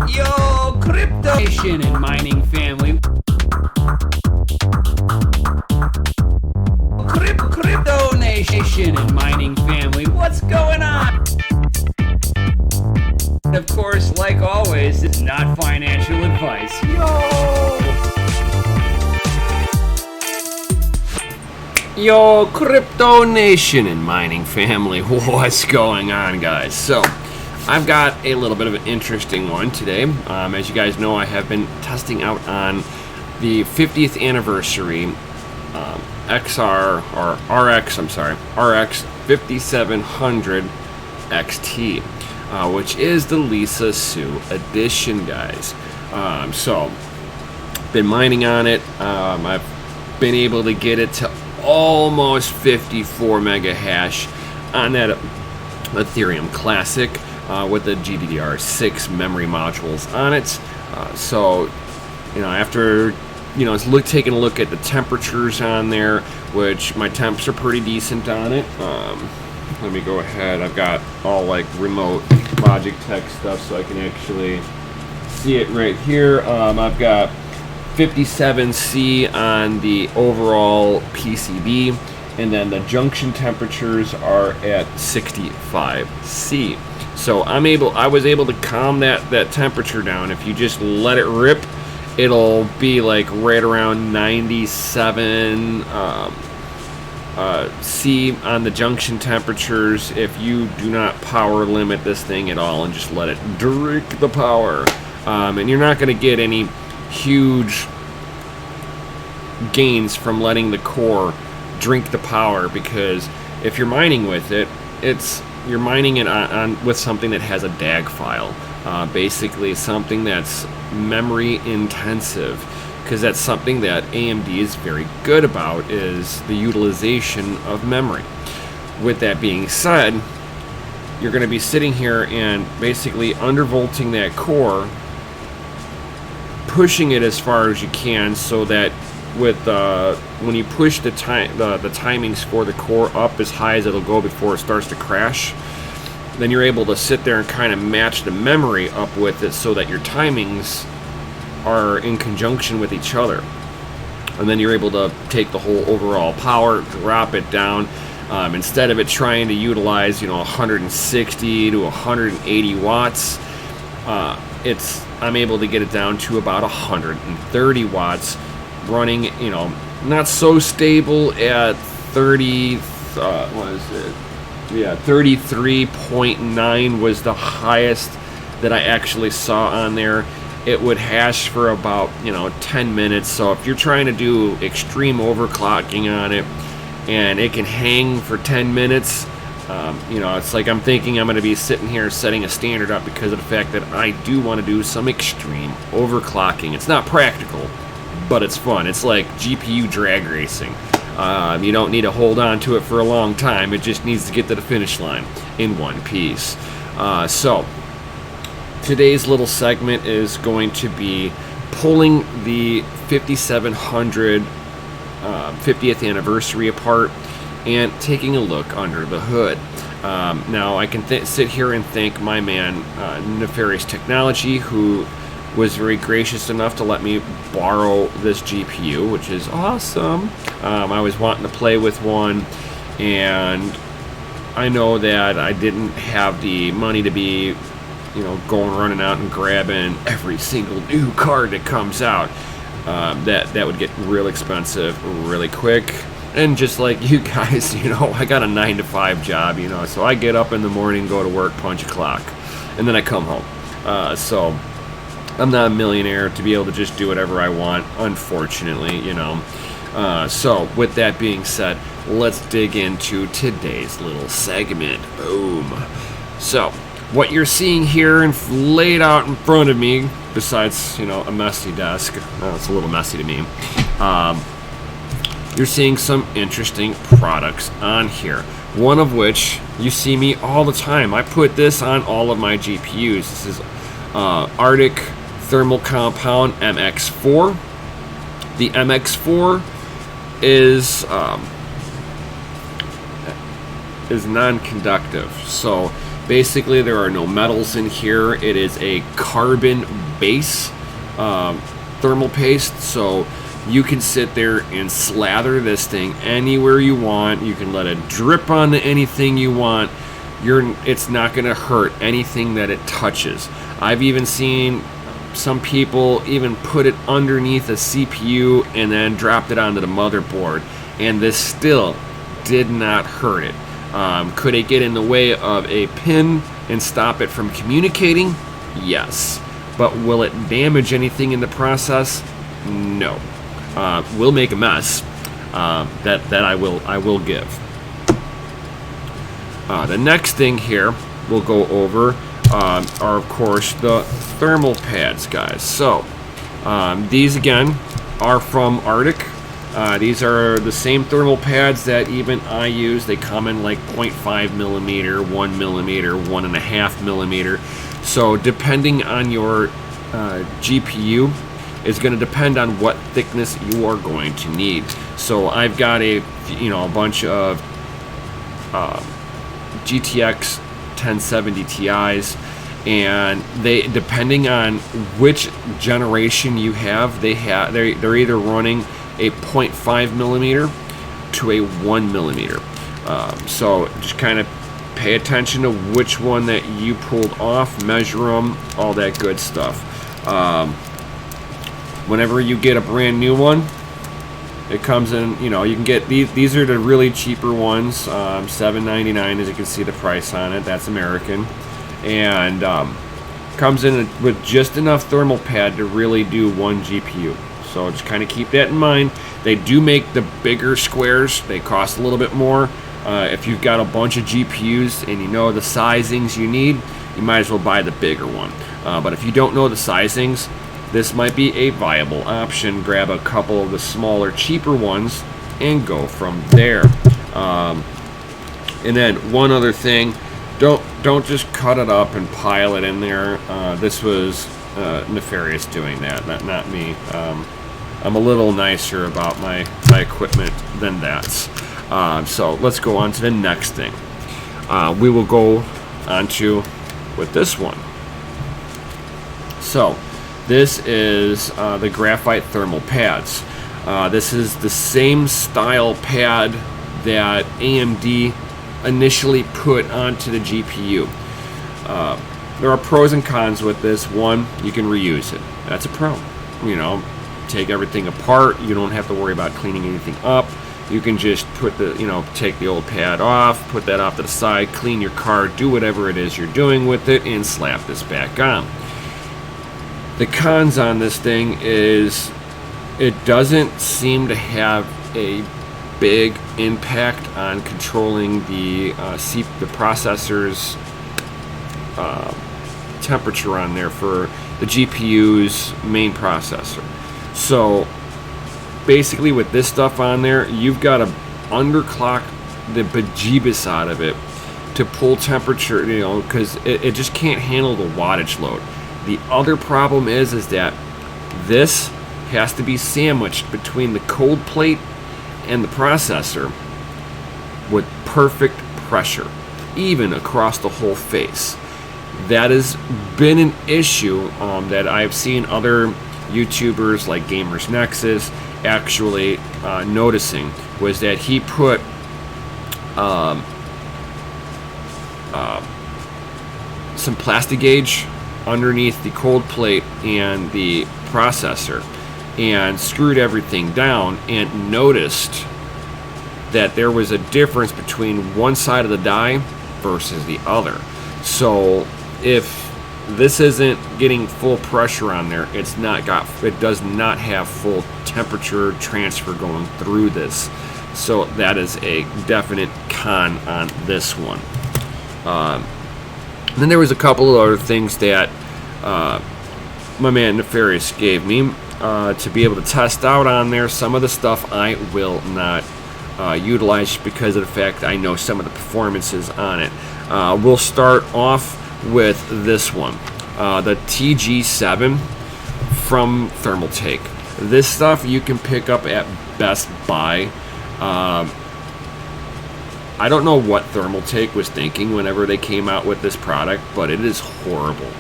Yo, crypto nation and mining family. Crypto nation and mining family. What's going on? Of course, like always, it's not financial advice. Yo, crypto nation and mining family. What's going on, guys? So, I've got a little bit of an interesting one today. As you guys know, I have been testing out on the 50th anniversary RX 5700 XT, which is the Lisa Sue edition, guys. So, been mining on it. I've been able to get it to almost 54 mega hash on that Ethereum Classic with the GDDR6 memory modules on it. So, after taking a look at the temperatures on there, which my temps are pretty decent on it. Let me go ahead. I've got all like remote Logitech stuff, so I can actually see it right here. I've got 57C on the overall PCB, and then the junction temperatures are at 65C. So I was able to calm that temperature down. If you just let it rip, it'll be like right around 97 C on the junction temperatures if you do not power limit this thing at all and just let it drink the power. And you're not going to get any huge gains from letting the core drink the power, because if you're mining with it, you're mining it on with something that has a DAG file, basically something that's memory intensive, because that's something that AMD is very good about, is the utilization of memory. With that being said, you're going to be sitting here and basically undervolting that core, pushing it as far as you can, so that when you push the timings for the core up as high as it'll go before it starts to crash, then you're able to sit there and kind of match the memory up with it so that your timings are in conjunction with each other. And then you're able to take the whole overall power, drop it down. Instead of it trying to utilize 160 to 180 watts, I'm able to get it down to about 130 watts, running, not so stable at 33.9 was the highest that I actually saw on there. It would hash for about 10 minutes. So if you're trying to do extreme overclocking on it and it can hang for 10 minutes, it's like I'm thinking I'm going to be sitting here setting a standard up because of the fact that I do want to do some extreme overclocking. It's not practical, but it's fun. It's like GPU drag racing. You don't need to hold on to it for a long time. It just needs to get to the finish line in one piece. So today's little segment is going to be pulling the 5700 50th anniversary apart and taking a look under the hood. Now I can sit here and thank my man Nefarious Technology, who was very gracious enough to let me borrow this GPU, which is awesome. I was wanting to play with one, and I know that I didn't have the money to be running out and grabbing every single new card that comes out. That would get real expensive really quick. And just like you guys, I got a 9-to-5 job, so I get up in the morning, go to work, punch a clock, and then I come home. So I'm not a millionaire to be able to just do whatever I want, unfortunately, So with that being said, let's dig into today's little segment. Boom. So what you're seeing here and laid out in front of me, besides, a messy desk, it's a little messy to me, you're seeing some interesting products on here. One of which you see me all the time. I put this on all of my GPUs. This is Arctic Thermal Compound MX4. The MX4 is non-conductive, so Basically, there are no metals in here. It is a carbon base thermal paste, so you can sit there and slather this thing anywhere you want. You can let it drip onto anything you want. It's not going to hurt anything that it touches. I've even seen some people even put it underneath a CPU and then dropped it onto the motherboard, and this still did not hurt it. Could it get in the way of a pin and stop it from communicating? Yes. But will it damage anything in the process? No. Will make a mess. That I will give. The next thing here we'll go over are, of course, the thermal pads, guys. So these again are from Arctic. These are the same thermal pads that even I use. They come in like 0.5 millimeter, 1 millimeter, 1.5 millimeter. So depending on your GPU is going to depend on what thickness you are going to need. So I've got a bunch of GTX 1070 Ti's, and they, depending on which generation you have, they're either running a 0.5 millimeter to a 1 millimeter. So just kind of pay attention to which one that you pulled off, measure them, all that good stuff. Whenever you get a brand new one, it comes in, you can get these are the really cheaper ones, $7.99, as you can see the price on it. That's American, and comes in with just enough thermal pad to really do one GPU. So just kind of keep that in mind. They do make the bigger squares. They cost a little bit more. If you've got a bunch of GPUs and you know the sizings you need, you might as well buy the bigger one. But if you don't know the sizings, this might be a viable option. Grab a couple of the smaller, cheaper ones and go from there. And then one other thing, don't just cut it up and pile it in there. This was Nefarious doing that, not me. I'm a little nicer about my equipment than that. So let's go on to the next thing. We will go on to with this one. So this is the graphite thermal pads. This is the same style pad that AMD initially put onto the GPU. There are pros and cons with this. One, you can reuse it. That's a pro. Take everything apart. You don't have to worry about cleaning anything up. You can just put take the old pad off, put that off to the side, clean your card, do whatever it is you're doing with it, and slap this back on. The cons on this thing is it doesn't seem to have a big impact on controlling the processor's temperature on there for the GPU's main processor. So basically with this stuff on there, you've got to underclock the bejeebus out of it to pull temperature, because it just can't handle the wattage load. The other problem is that this has to be sandwiched between the cold plate and the processor with perfect pressure, even across the whole face. That has been an issue that I've seen other YouTubers like Gamers Nexus actually noticing, was that he put some plastic gauge underneath the cold plate and the processor and screwed everything down, and noticed that there was a difference between one side of the die versus the other. So if this isn't getting full pressure on there, it does not have full temperature transfer going through this. So that is a definite con on this one. Then there was a couple of other things that my man Nefarious gave me to be able to test out on there. Some of the stuff I will not utilize because of the fact I know some of the performances on it. We'll start off with this one, the TG7 from Thermaltake. This stuff you can pick up at Best Buy. I don't know what Thermaltake was thinking whenever they came out with this product, but it is horrible.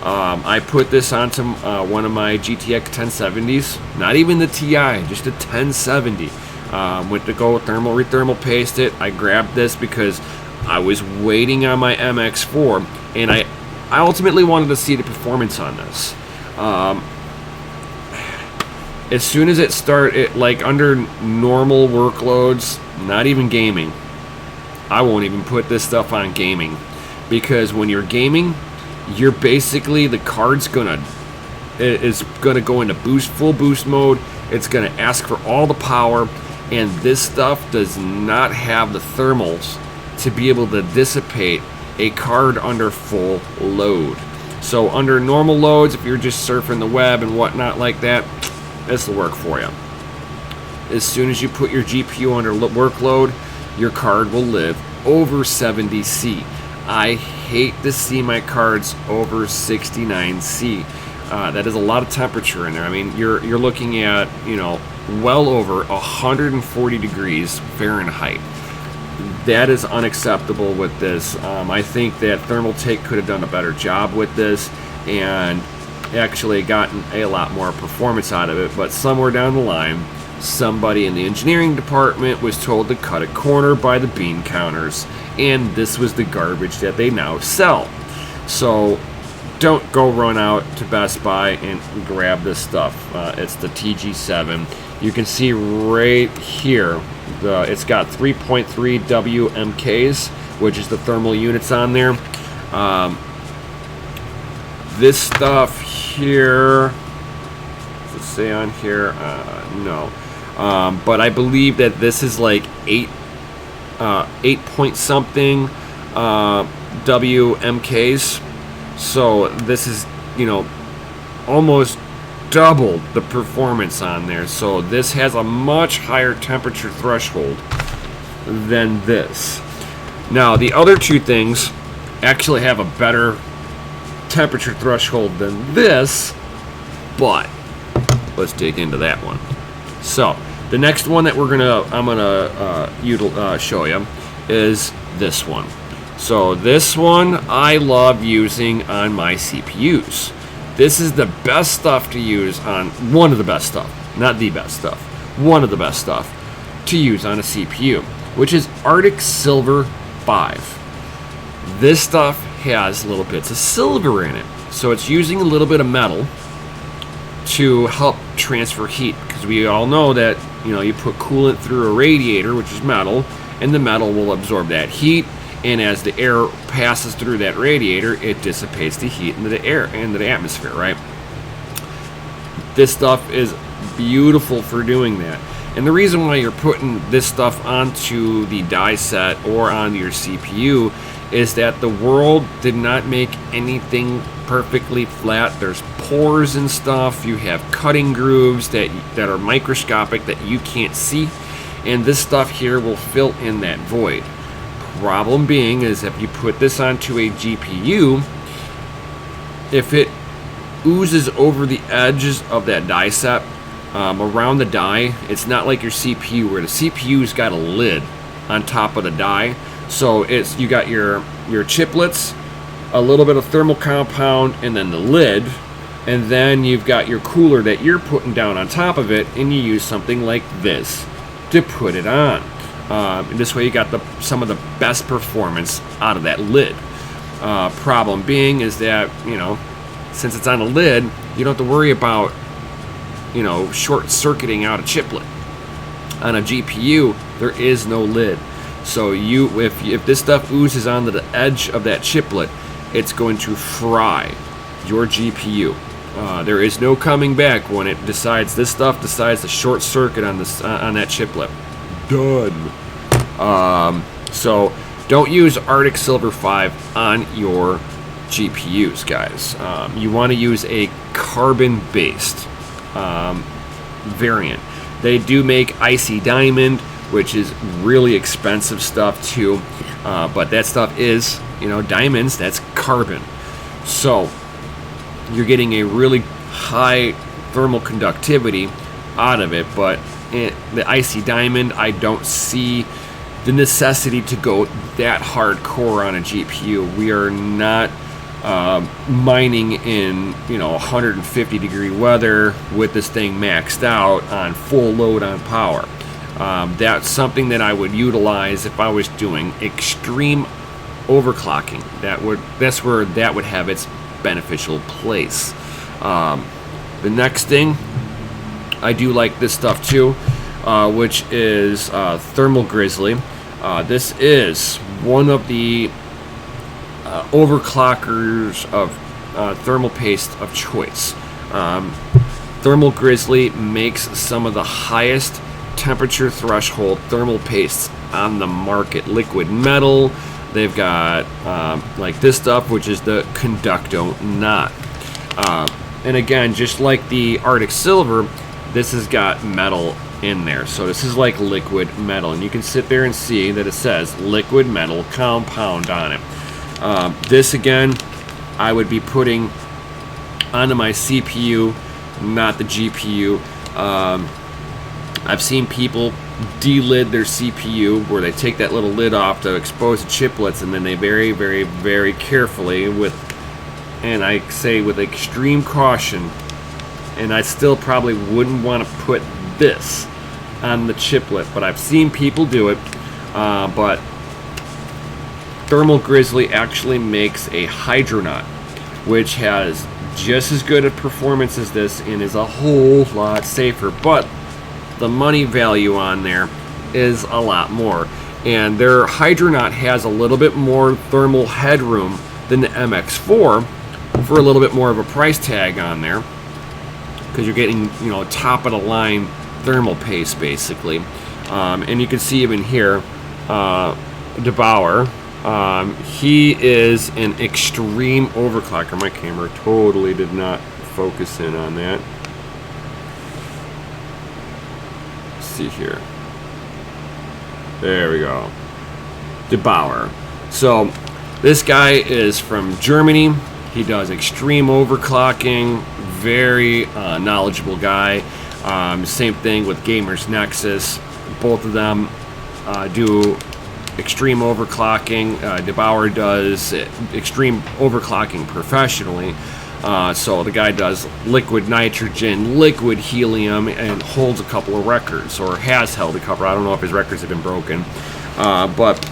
I put this onto one of my GTX 1070s, not even the Ti, just a 1070. Went to go rethermal paste it. I grabbed this because I was waiting on my MX4, and I ultimately wanted to see the performance on this. As soon as it started, like under normal workloads, not even gaming, I won't even put this stuff on gaming, because when you're gaming, you're basically, the card's is gonna go into full boost mode. It's gonna ask for all the power, and this stuff does not have the thermals to be able to dissipate a card under full load. So under normal loads, if you're just surfing the web and whatnot like that, this will work for you. As soon as you put your GPU under workload, your card will live over 70C. I hate to see my cards over 69C. That is a lot of temperature in there. I mean, you're looking at, well over 140 degrees Fahrenheit. That is unacceptable with this. I think that Thermaltake could have done a better job with this and actually gotten a lot more performance out of it, but somewhere down the line, somebody in the engineering department was told to cut a corner by the bean counters, and this was the garbage that they now sell. So don't go run out to Best Buy and grab this stuff. It's the TG7. You can see right here, it's got 3.3 WMKs, which is the thermal units on there. This stuff here, does it say on here? No. But I believe that this is like 8 point something WMKs. So this is, almost double the performance on there. So this has a much higher temperature threshold than this. Now the other two things actually have a better temperature threshold than this, but let's dig into that one. So the next one that I'm gonna show you is this one. So this one I love using on my CPUs. This is the best stuff to use on, one of the best stuff, not the best stuff, one of the best stuff to use on a CPU, which is Arctic Silver 5. This stuff has little bits of silver in it, so it's using a little bit of metal to help transfer heat, because we all know that you put coolant through a radiator, which is metal, and the metal will absorb that heat, and as the air passes through that radiator, it dissipates the heat into the air, into the atmosphere, right? This stuff is beautiful for doing that. And the reason why you're putting this stuff onto the die set or onto your CPU is that the world did not make anything perfectly flat. There's pores and stuff. You have cutting grooves that are microscopic that you can't see, and this stuff here will fill in that void. Problem being is, if you put this onto a GPU, if it oozes over the edges of that die set, around the die, it's not like your CPU, where the CPU's got a lid on top of the die. So you got your chiplets, a little bit of thermal compound, and then the lid, and then you've got your cooler that you're putting down on top of it, and you use something like this to put it on. This way you got some of the best performance out of that lid. Problem being is that, since it's on a lid, you don't have to worry about, short circuiting out a chiplet. On a GPU, there is no lid. So if this stuff oozes onto the edge of that chiplet, it's going to fry your GPU. There is no coming back when this stuff decides to short circuit on that chiplet. Done. So don't use Arctic Silver 5 on your GPUs, guys. You want to use a carbon-based variant. They do make Icy Diamond, which is really expensive stuff too, but that stuff is, diamonds, that's carbon. So you're getting a really high thermal conductivity out of it, but the Icy Diamond, I don't see the necessity to go that hardcore on a GPU. We are not mining in 150 degree weather with this thing maxed out on full load on power. That's something that I would utilize if I was doing extreme overclocking. That's where that would have its beneficial place. The next thing, I do like this stuff too, which is Thermal Grizzly. This is one of the overclockers of thermal paste of choice. Thermal Grizzly makes some of the highest temperature threshold thermal pastes on the market. Liquid metal. They've got like this stuff, which is the Conducto knot. And again, just like the Arctic Silver, this has got metal in there. So this is like liquid metal. And you can sit there and see that it says liquid metal compound on it. This again, I would be putting onto my CPU, not the GPU. I've seen people de-lid their CPU where they take that little lid off to expose the chiplets, and then they very, very, very carefully and I say with extreme caution, and I still probably wouldn't want to put this on the chiplet, but I've seen people do it. But Thermal Grizzly actually makes a Hydronaut, which has just as good a performance as this and is a whole lot safer, but the money value on there is a lot more. And their Hydronaut has a little bit more thermal headroom than the MX4 for a little bit more of a price tag on there, because you're getting, top of the line thermal paste basically. And you can see even here, DeBauer, he is an extreme overclocker. My camera totally did not focus in on that. Let's see here. There we go. DeBauer. So this guy is from Germany. He does extreme overclocking. Very knowledgeable guy. Same thing with Gamers Nexus. Both of them do extreme overclocking. DeBauer does extreme overclocking professionally. So the guy does liquid nitrogen, liquid helium, and holds a couple of records, or has held a couple. I don't know if his records have been broken. But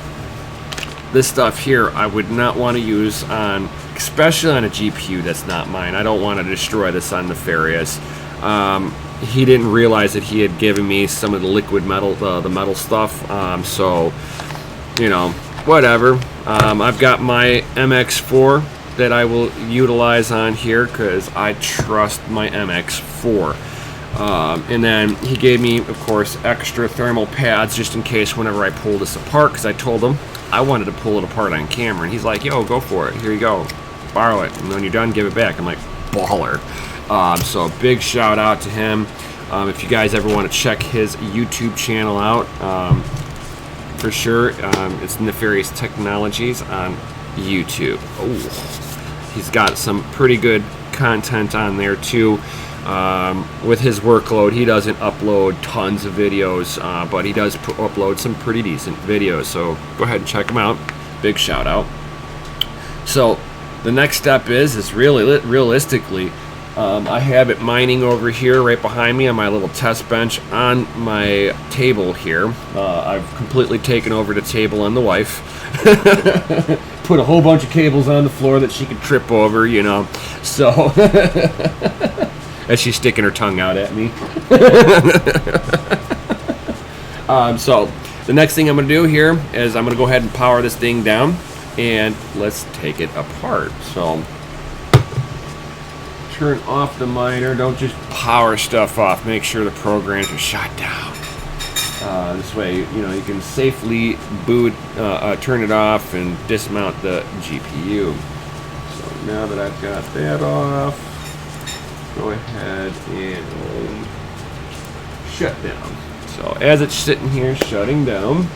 this stuff here I would not want to use on, especially on a GPU that's not mine. I don't want to destroy this on Nefarious. He didn't realize that he had given me some of the liquid metal, the metal stuff. So, whatever. I've got my MX4 that I will utilize on here because I trust my MX4. And then he gave me, of course, extra thermal pads just in case whenever I pull this apart, because I told him I wanted to pull it apart on camera. And he's like, yo, go for it. Here you go. Borrow it. And when you're done, give it back. I'm like, baller. So big shout out to him. If you guys ever want to check his YouTube channel out, for sure, it's Nefarious Technologies on YouTube. Oh, he's got some pretty good content on there too. With his workload, he doesn't upload tons of videos, but he does upload some pretty decent videos. So go ahead and check him out. Big shout out. So the next step is really realistically, I have it mining over here right behind me on my little test bench on my table here. I've completely taken over the table on the wife. Put a whole bunch of cables on the floor that she could trip over, So, as she's sticking her tongue out at me. So, the next thing I'm going to do here is I'm going to go ahead and power this thing down, and let's take it apart. So, turn off the miner. Don't just power stuff off. Make sure the programs are shut down. This way, you can safely boot, turn it off, and dismount the GPU. So now that I've got that off, go ahead and shut down. So as it's sitting here shutting down,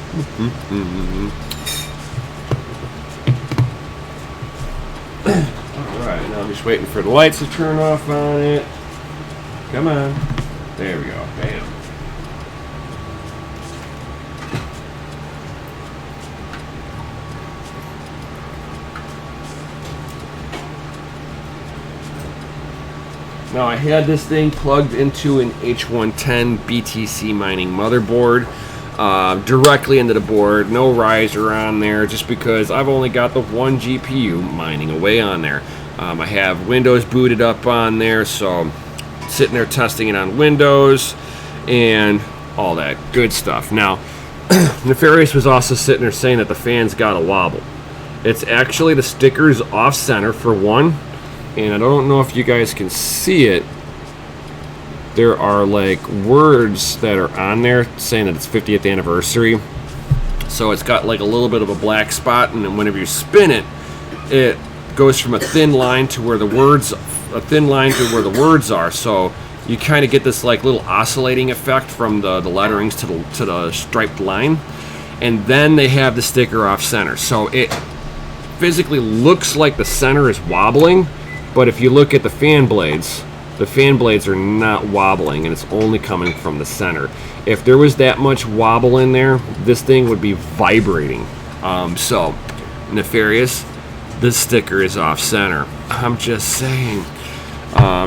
alright, now I'm just waiting for the lights to turn off on it. Come on. There we go. Bam. Now I had this thing plugged into an H110 BTC mining motherboard, directly into the board, no riser on there, just because I've only got the one GPU mining away on there. I have Windows booted up on there, so sitting there testing it on Windows and all that good stuff. Now, Nefarious was also sitting there saying that the fan's got a wobble. It's actually the sticker's off center for one, and I don't know if you guys can see it. There are like words that are on there saying that it's 50th anniversary. So it's got like a little bit of a black spot, and then whenever you spin it, it goes from a thin line to where the words are. So you kind of get this like little oscillating effect from the letterings to the striped line, and then they have the sticker off center. So it physically looks like the center is wobbling, but if you look at the fan blades are not wobbling, and it's only coming from the center. If there was that much wobble in there, this thing would be vibrating. So Nefarious, the sticker is off center. I'm just saying.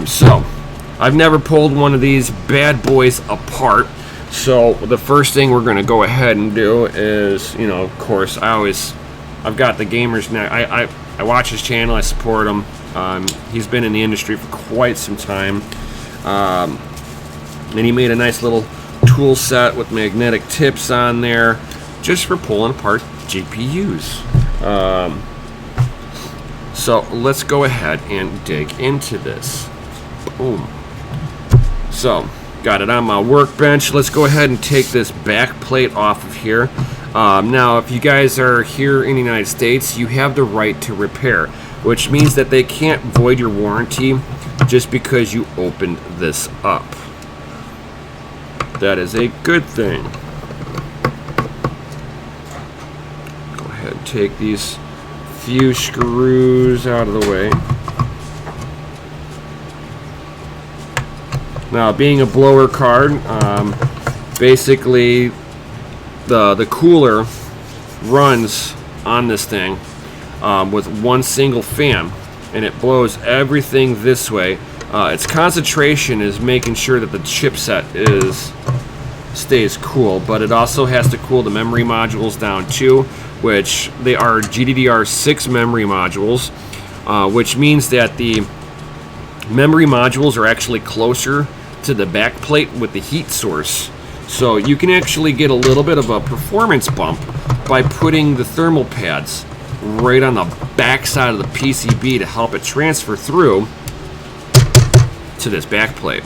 So I've never pulled one of these bad boys apart. So the first thing we're going to go ahead and do is, you know, of course, I've got the Gamers Now. I watch his channel. I support him. He's been in the industry for quite some time. And he made a nice little tool set with magnetic tips on there just for pulling apart GPUs. So let's go ahead and dig into this. Boom. So got it on my workbench. Let's go ahead and take this back plate off of here. Now, if you guys are here in the United States, you have the right to repair, which means that they can't void your warranty just because you opened this up. That is a good thing. Go ahead and take these few screws out of the way. Now, being a blower card, basically the cooler runs on this thing with one single fan, and it blows everything this way. Its concentration is making sure that the chipset stays cool, but it also has to cool the memory modules down too, which they are GDDR6 memory modules, which means that the memory modules are actually closer to the back plate with the heat source. So you can actually get a little bit of a performance bump by putting the thermal pads right on the back side of the PCB to help it transfer through to this back plate.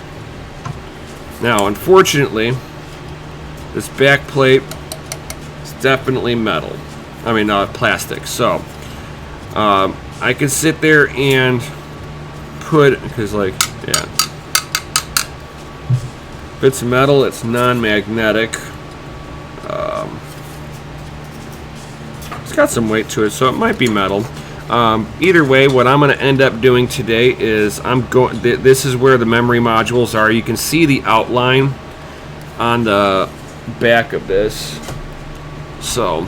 Now, unfortunately, this back plate is definitely metal. I mean, plastic. So I can sit there and put, because like, yeah, if it's metal, it's non-magnetic. It's got some weight to it, so it might be metal. Either way, what I'm going to end up doing today is this is where the memory modules are. You can see the outline on the back of this. So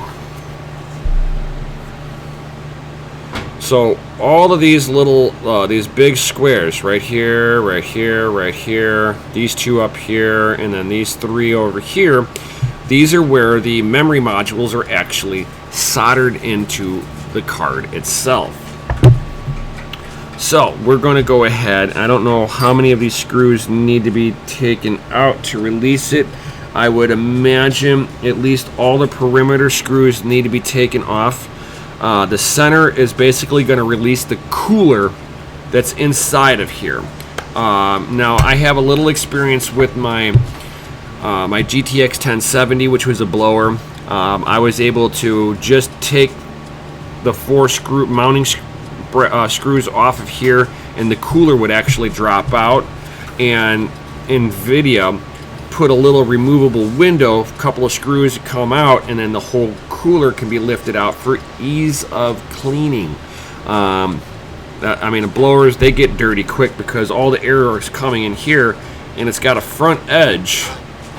all of these little, these big squares right here, right here, right here, these two up here, and then these three over here, these are where the memory modules are actually soldered into the card itself. So we're going to go ahead. I don't know how many of these screws need to be taken out to release it. I would imagine at least all the perimeter screws need to be taken off. The center is basically going to release the cooler that's inside of here. Now, I have a little experience with my my GTX 1070, which was a blower. I was able to just take the 4 mounting screws off of here, and the cooler would actually drop out. And NVIDIA put a little removable window, a couple of screws come out, and then the whole cooler can be lifted out for ease of cleaning. I mean, the blowers, they get dirty quick because all the air is coming in here, and it's got a front edge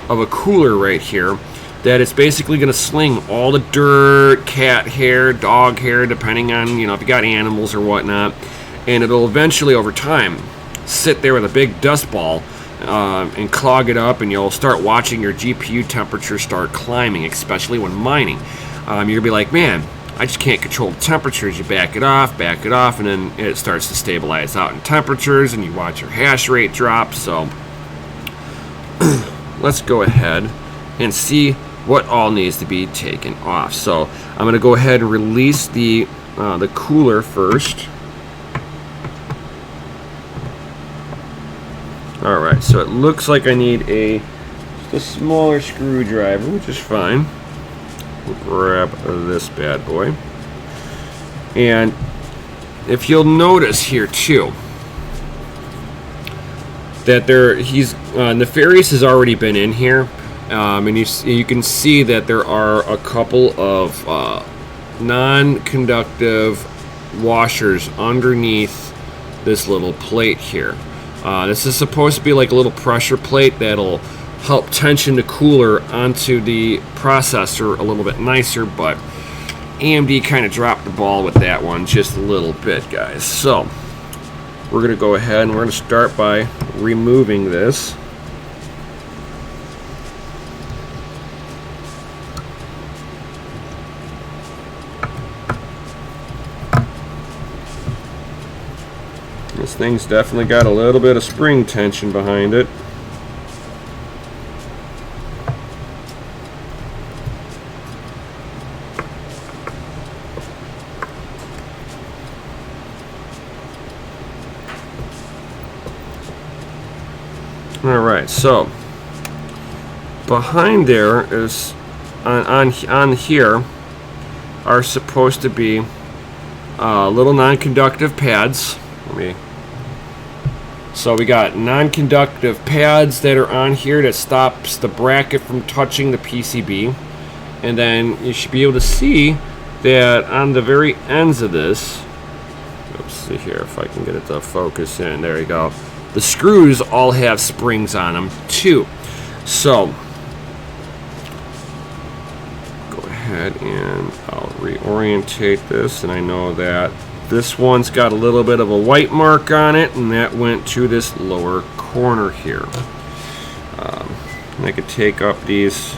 of a cooler right here that it's basically going to sling all the dirt, cat hair, dog hair, depending on, you know, if you got animals or whatnot, and it'll eventually, over time, sit there with a big dust ball and clog it up, and you'll start watching your GPU temperature start climbing, especially when mining. You're gonna be like, man, I just can't control the temperatures. You back it off, and then it starts to stabilize out in temperatures, and you watch your hash rate drop. So let's go ahead and see what all needs to be taken off. So I'm going to go ahead and release the cooler first. All right, so it looks like I need just a smaller screwdriver, which is fine. We'll grab this bad boy. And if you'll notice here too, that Nefarious has already been in here, and you can see that there are a couple of non-conductive washers underneath this little plate here. This is supposed to be like a little pressure plate that'll help tension the cooler onto the processor a little bit nicer, but AMD kind of dropped the ball with that one just a little bit, guys. So we're going to go ahead and we're going to start by removing this. This thing's definitely got a little bit of spring tension behind it. Alright, so behind there is on here are supposed to be little non-conductive pads. So we got non-conductive pads that are on here that stops the bracket from touching the PCB, and then you should be able to see that on the very ends of this, let's see here if I can get it to focus in. There you go. The screws all have springs on them too. So go ahead and I'll reorientate this, and I know that this one's got a little bit of a white mark on it, and that went to this lower corner here. And I could take up these,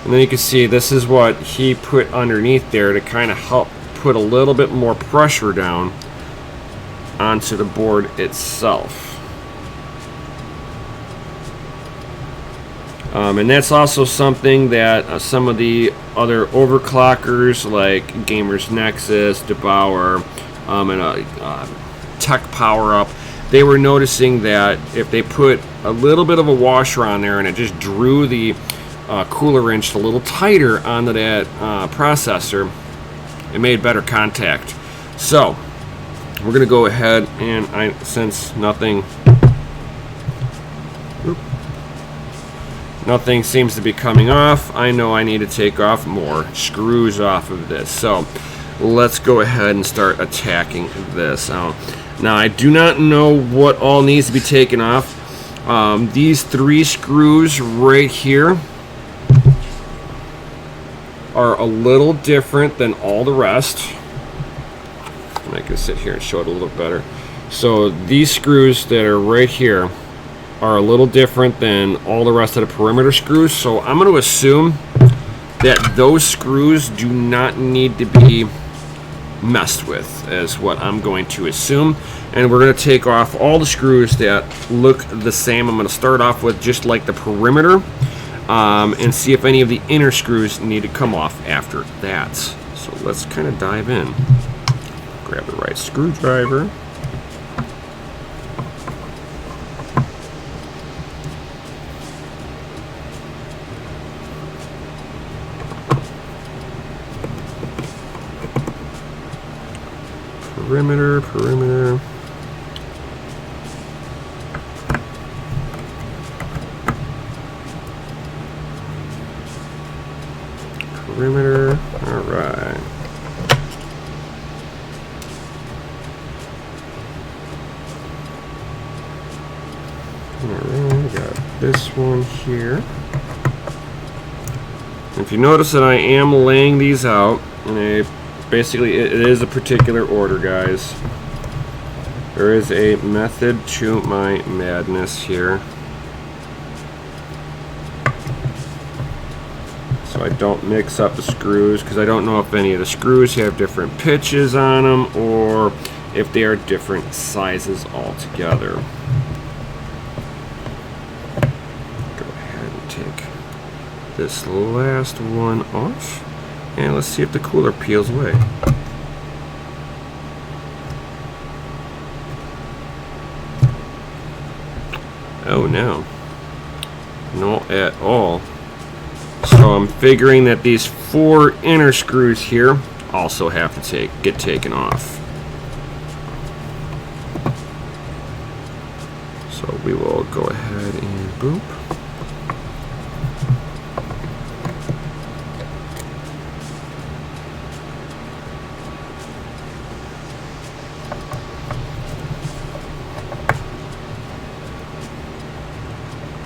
and then you can see this is what he put underneath there to kind of help put a little bit more pressure down onto the board itself. And that's also something that some of the other overclockers like Gamers Nexus, DeBauer, and Tech Power Up, they were noticing that if they put a little bit of a washer on there and it just drew the cooler wrench a little tighter onto that processor, it made better contact. So we're going to go ahead and since nothing seems to be coming off, I know I need to take off more screws off of this. So let's go ahead and start attacking this. Now I do not know what all needs to be taken off. These 3 screws right here are a little different than all the rest. I can sit here and show it a little better. So these screws that are right here are a little different than all the rest of the perimeter screws. So I'm going to assume that those screws do not need to be messed with, is what I'm going to assume. And we're going to take off all the screws that look the same. I'm going to start off with just like the perimeter and see if any of the inner screws need to come off after that. So let's kind of dive in. Grab the right screwdriver. Perimeter. Perimeter. All right. Alright, got this one here. If you notice that I am laying these out, and basically it is a particular order, guys. There is a method to my madness here. So I don't mix up the screws, because I don't know if any of the screws have different pitches on them or if they are different sizes altogether. Go ahead and take this last one off, and let's see if the cooler peels away. Oh no, not at all. So I'm figuring that these 4 inner screws here also have to get taken off. So we will go ahead and boop.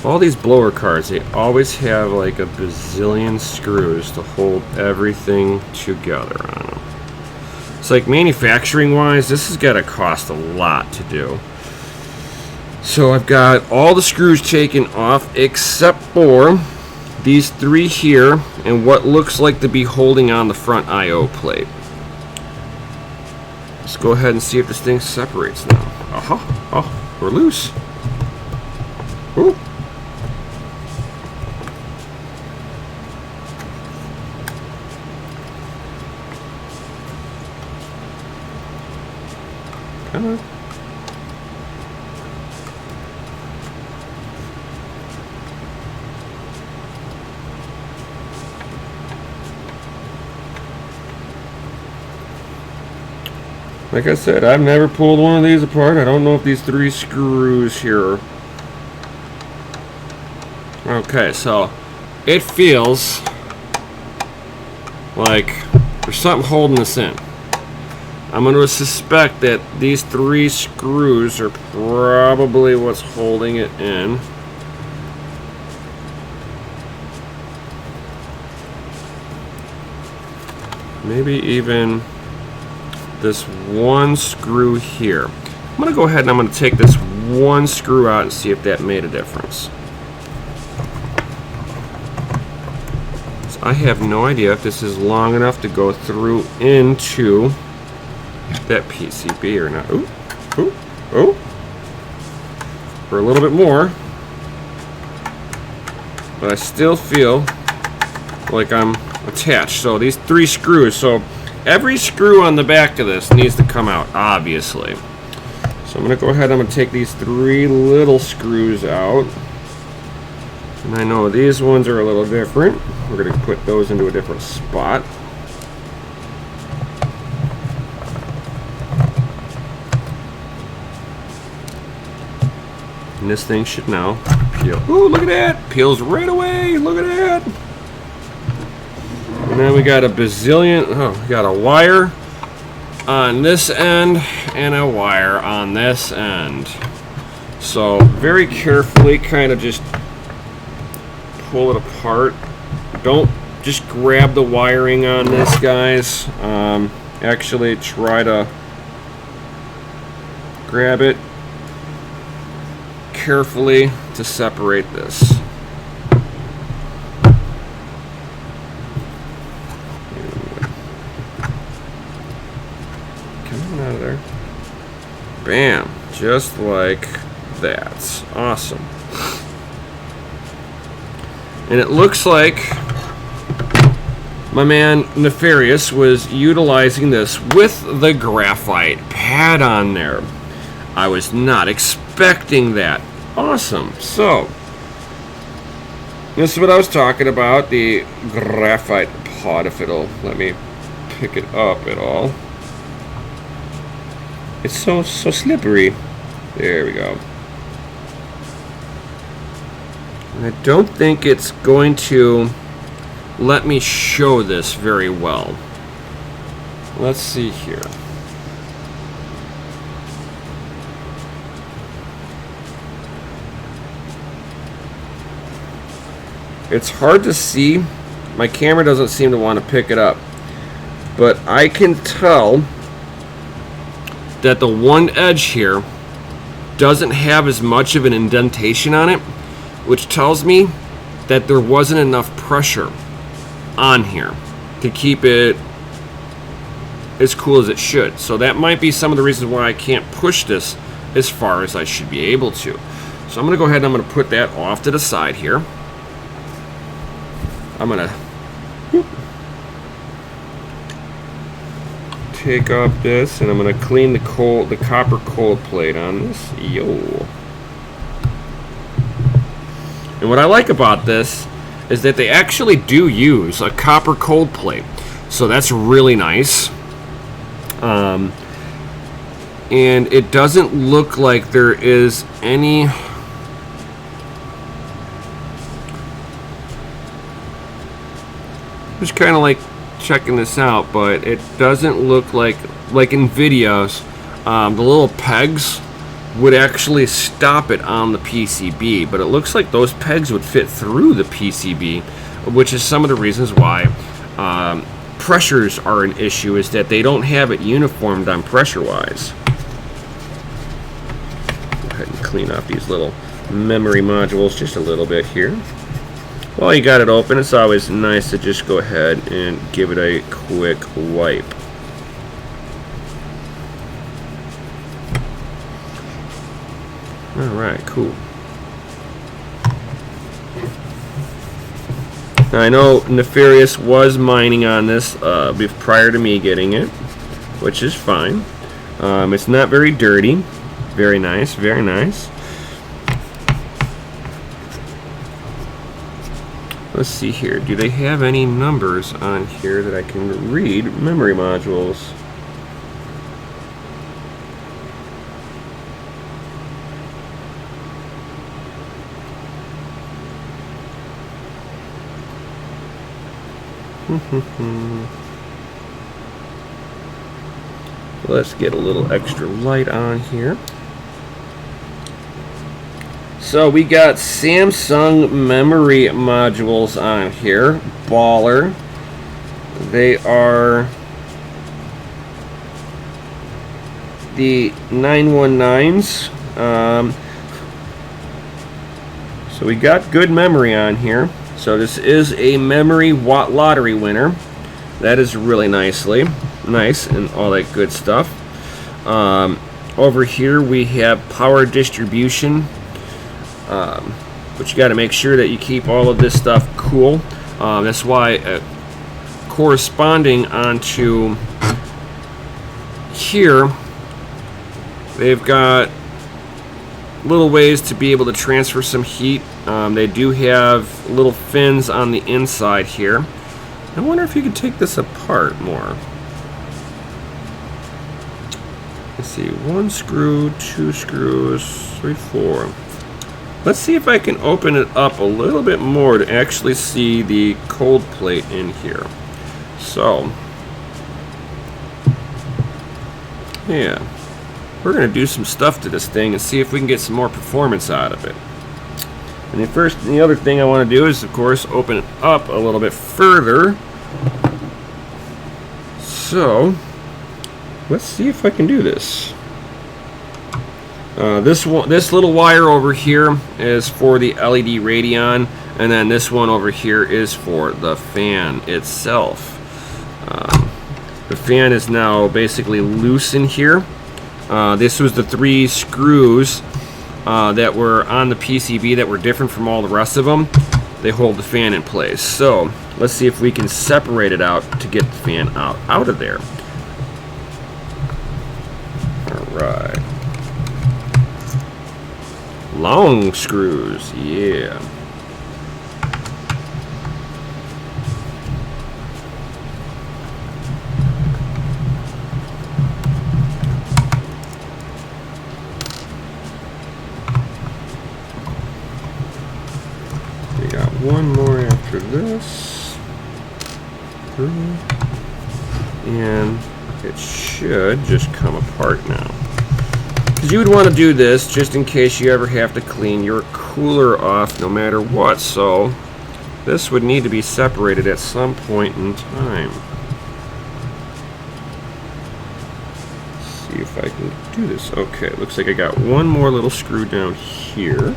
All these blower cars, they always have like a bazillion screws to hold everything together on them. It's like manufacturing wise, this has got to cost a lot to do. So I've got all the screws taken off except for these 3 here and what looks like to be holding on the front I/O plate. Let's go ahead and see if this thing separates now. Oh, we're loose. Ooh. Come on. Like I said, I've never pulled one of these apart. I don't know if these 3 screws here are... Okay, so it feels like there's something holding this in. I'm going to suspect that these 3 screws are probably what's holding it in. Maybe even this 1 screw here. I'm going to go ahead and I'm going to take this 1 screw out and see if that made a difference. So I have no idea if this is long enough to go through into that PCB or not. Ooh. For a little bit more. But I still feel like I'm attached. So these 3 screws, so every screw on the back of this needs to come out, obviously. So I'm going to go ahead and I'm going to take these 3 little screws out. And I know these ones are a little different. We're going to put those into a different spot. And this thing should now peel. Ooh, look at that! Peels right away! Look at that! And then we got a bazillion, we got a wire on this end and a wire on this end. So very carefully kind of just pull it apart. Don't just grab the wiring on this, guys. Actually try to grab it carefully to separate this. Out of there. Bam, just like that. Awesome. And it looks like my man Nefarious was utilizing this with the graphite pad on there. I was not expecting that. Awesome. So this is what I was talking about, the graphite pod, if it'll let me pick it up at all. It's so slippery. There we go. And I don't think it's going to let me show this very well. Let's see here. It's hard to see. My camera doesn't seem to want to pick it up. But I can tell that the one edge here doesn't have as much of an indentation on it, which tells me that there wasn't enough pressure on here to keep it as cool as it should. So that might be some of the reasons why I can't push this as far as I should be able to. So I'm going to go ahead and I'm going to put that off to the side here. I'm going to take off this, and I'm going to clean the copper cold plate on this. Yo. And what I like about this is that they actually do use a copper cold plate. So that's really nice. And it doesn't look like there is any just kind of like checking this out, but it doesn't look like in videos the little pegs would actually stop it on the PCB, but it looks like those pegs would fit through the PCB, which is some of the reasons why pressures are an issue, is that they don't have it uniformed on pressure wise. Go ahead and clean off these little memory modules just a little bit here. While you got it open, it's always nice to just go ahead and give it a quick wipe. Alright, cool. Now I know Nefarious was mining on this prior to me getting it, which is fine. It's not very dirty. Very nice, very nice. Let's see here. Do they have any numbers on here that I can read? Memory modules. Let's get a little extra light on here. So we got Samsung memory modules on here. Baller. They are the 919s. So we got good memory on here. So this is a memory watt lottery winner. That is really nice and all that good stuff. Over here we have power distribution. But you got to make sure that you keep all of this stuff cool. That's why corresponding onto here, they've got little ways to be able to transfer some heat. They do have little fins on the inside here. I wonder if you could take this apart more. Let's see, 1 screw, 2 screws, 3, 4. Let's see if I can open it up a little bit more to actually see the cold plate in here. So, yeah, we're going to do some stuff to this thing and see if we can get some more performance out of it. And the other thing I want to do is, of course, open it up a little bit further. So, let's see if I can do this. This little wire over here is for the LED Radeon, and then this one over here is for the fan itself. The fan is now basically loose in here. This was the 3 screws that were on the PCB that were different from all the rest of them. They hold the fan in place. So let's see if we can separate it out to get the fan out of there. Alright. Long screws, yeah. We got one more after this. And it should just come apart now. Because you would want to do this just in case you ever have to clean your cooler off no matter what. So this would need to be separated at some point in time. see if I can do this. Okay, looks like I got one more little screw down here.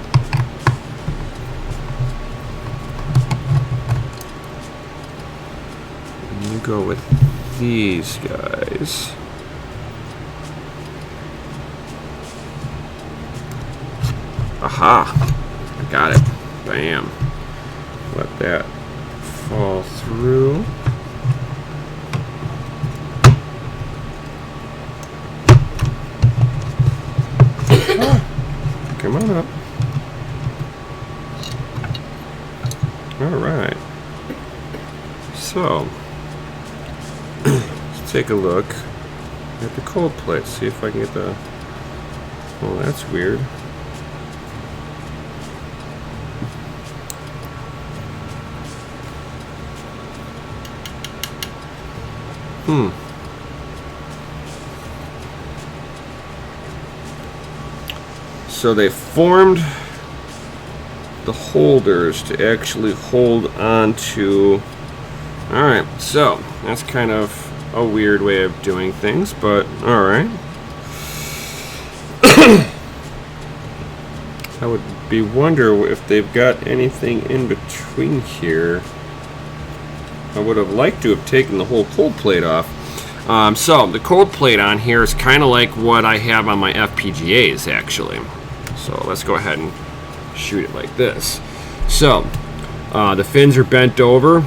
I'm going to go with these guys. Aha! I got it. Bam. Let that fall through. Come on up. Alright. So, let's take a look at the cold plate. See if I can get the... Oh, that's weird. So they formed the holders to actually hold on to. Alright, so that's kind of a weird way of doing things, but alright. I would wonder if they've got anything in between here. I would have liked to have taken the whole cold plate off. So the cold plate on here is kind of like what I have on my FPGAs, actually. So let's go ahead and shoot it like this. So the fins are bent over,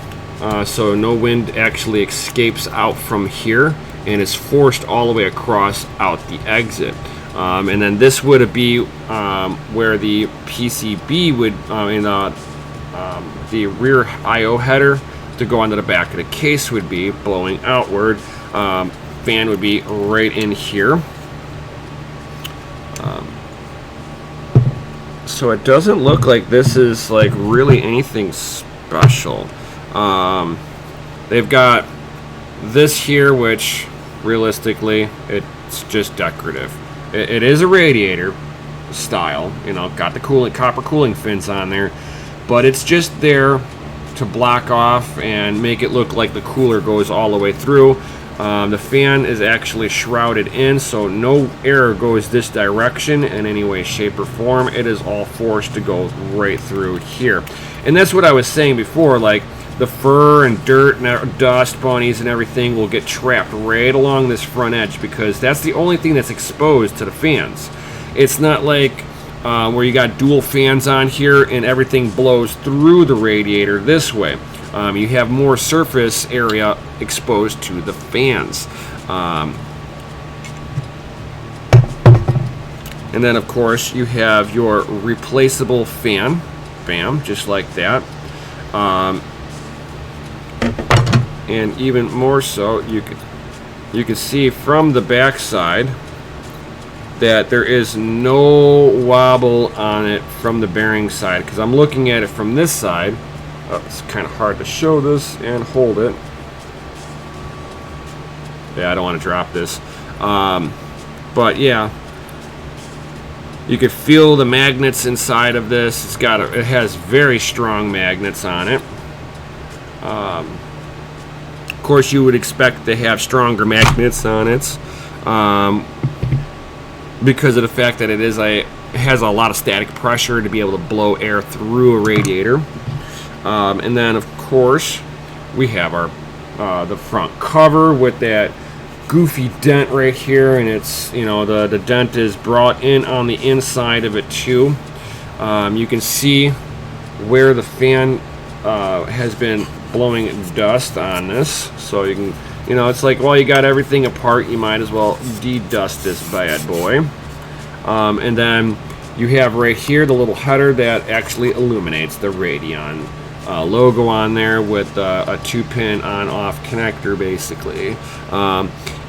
so no wind actually escapes out from here and is forced all the way across out the exit. And then this would be where the PCB would, in the rear I/O header to go onto the back of the case would be blowing outward. Fan would be right in here. So it doesn't look like this is like really anything special. They've got this here, which realistically it's just decorative. It is a radiator style, you know, got the copper cooling fins on there, but it's just there to block off and make it look like the cooler goes all the way through. The fan is actually shrouded in, so no air goes this direction in any way, shape, or form. It is all forced to go right through here. And that's what I was saying before, like the fur and dirt and dust bunnies and everything will get trapped right along this front edge because that's the only thing that's exposed to the fans. It's not like where you got dual fans on here and everything blows through the radiator this way. You have more surface area exposed to the fans. And then of course you have your replaceable fan, bam, just like that. And even more so, you can see from the back side that there is no wobble on it from the bearing side, because I'm looking at it from this side. Oh, it's kind of hard to show this and hold it. Yeah, I don't want to drop this. But yeah, you could feel the magnets inside of this. It has very strong magnets on it. Of course, you would expect to have stronger magnets on it because of the fact that it has a lot of static pressure to be able to blow air through a radiator. And then, of course, we have our the front cover with that goofy dent right here, and it's, you know, the dent is brought in on the inside of it too. You can see where the fan has been blowing dust on this, so you can, you know, it's like, well, you got everything apart, you might as well de-dust this bad boy. And then you have right here the little header that actually illuminates the Radeon logo on there with a 2-pin on-off connector, basically.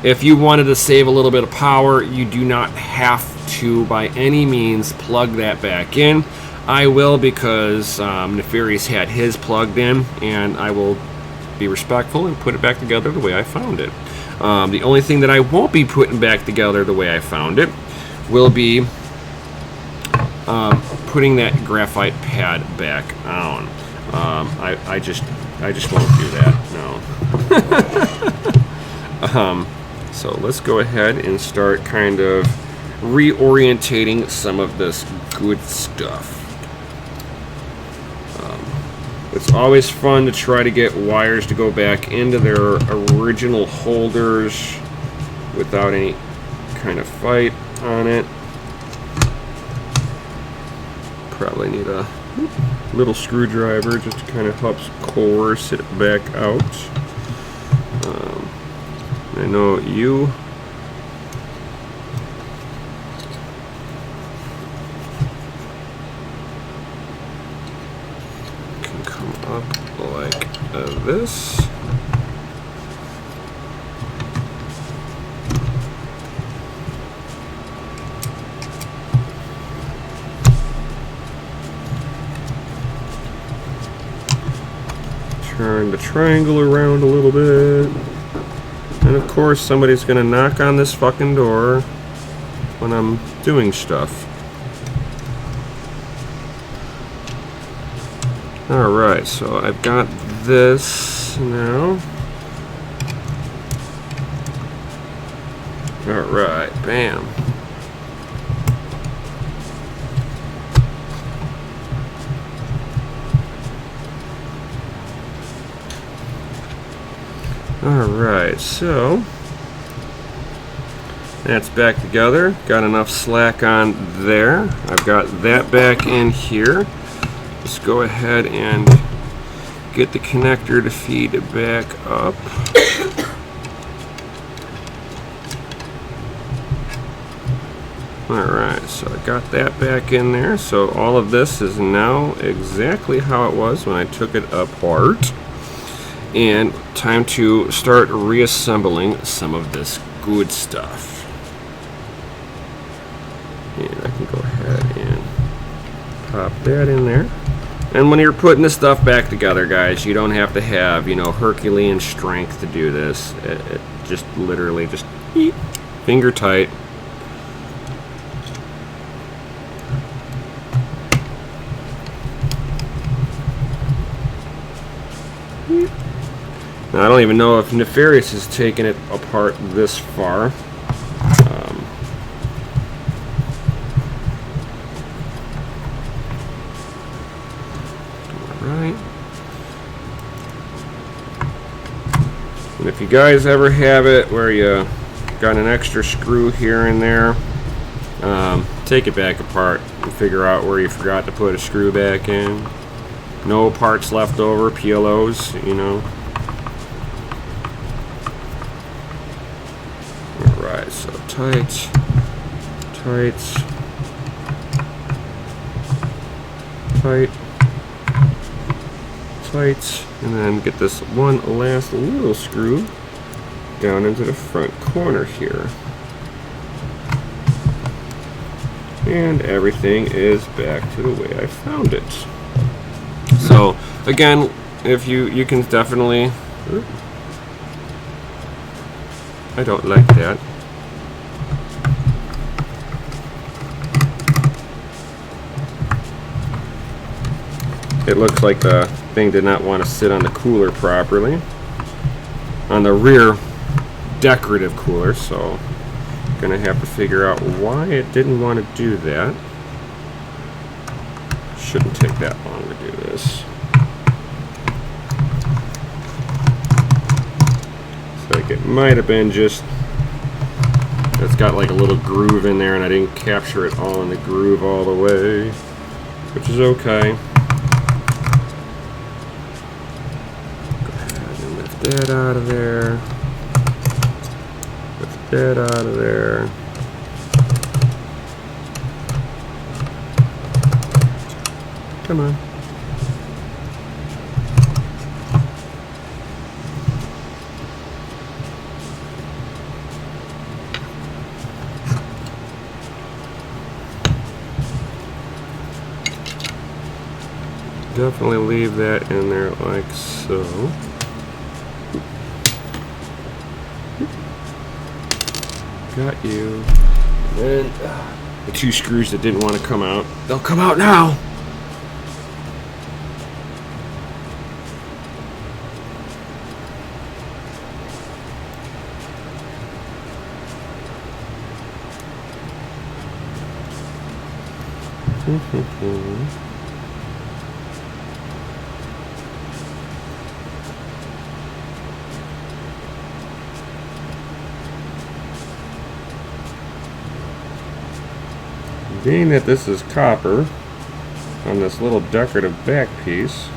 If you wanted to save a little bit of power, you do not have to by any means plug that back in. I will, because Nefarious had his plugged in, and I will be respectful and put it back together the way I found it. The only thing that I won't be putting back together the way I found it will be putting that graphite pad back on. I just won't do that, no. So let's go ahead and start kind of reorientating some of this good stuff. It's always fun to try to get wires to go back into their original holders without any kind of fight on it. Probably need a little screwdriver just to kind of help coerce it back out. I know you can come up like this. Turn the triangle around a little bit. And of course somebody's gonna knock on this fucking door when I'm doing stuff. Alright, so I've got this now. Alright, bam. Alright, so that's back together. Got enough slack on there. I've got that back in here. Let's go ahead and get the connector to feed it back up. Alright, so I got that back in there. So all of this is now exactly how it was when I took it apart. And time to start reassembling some of this good stuff. And I can go ahead and pop that in there. And when you're putting this stuff back together, guys, you don't have to have, you know, Herculean strength to do this. It just literally just finger tight. Now, I don't even know if Nefarious has taken it apart this far. Alright. And if you guys ever have it where you got an extra screw here and there, take it back apart and figure out where you forgot to put a screw back in. No parts left over, PLOs, you know. Alright, so tight, tight, tight, tight, and then get this one last little screw down into the front corner here. And everything is back to the way I found it. So again, if you can definitely, I don't like that. It looks like the thing did not want to sit on the cooler properly, on the rear decorative cooler, so I'm gonna have to figure out why it didn't want to do that. Shouldn't take that long to do this. So like it might have been just, it's got like a little groove in there and I didn't capture it all in the groove all the way, which is okay. Go ahead and lift that out of there. Lift that out of there. Come on. Definitely leave that in there like so. Got you. And then the two screws that didn't want to come out, they'll come out now. Being that this is copper on this little decorative back piece,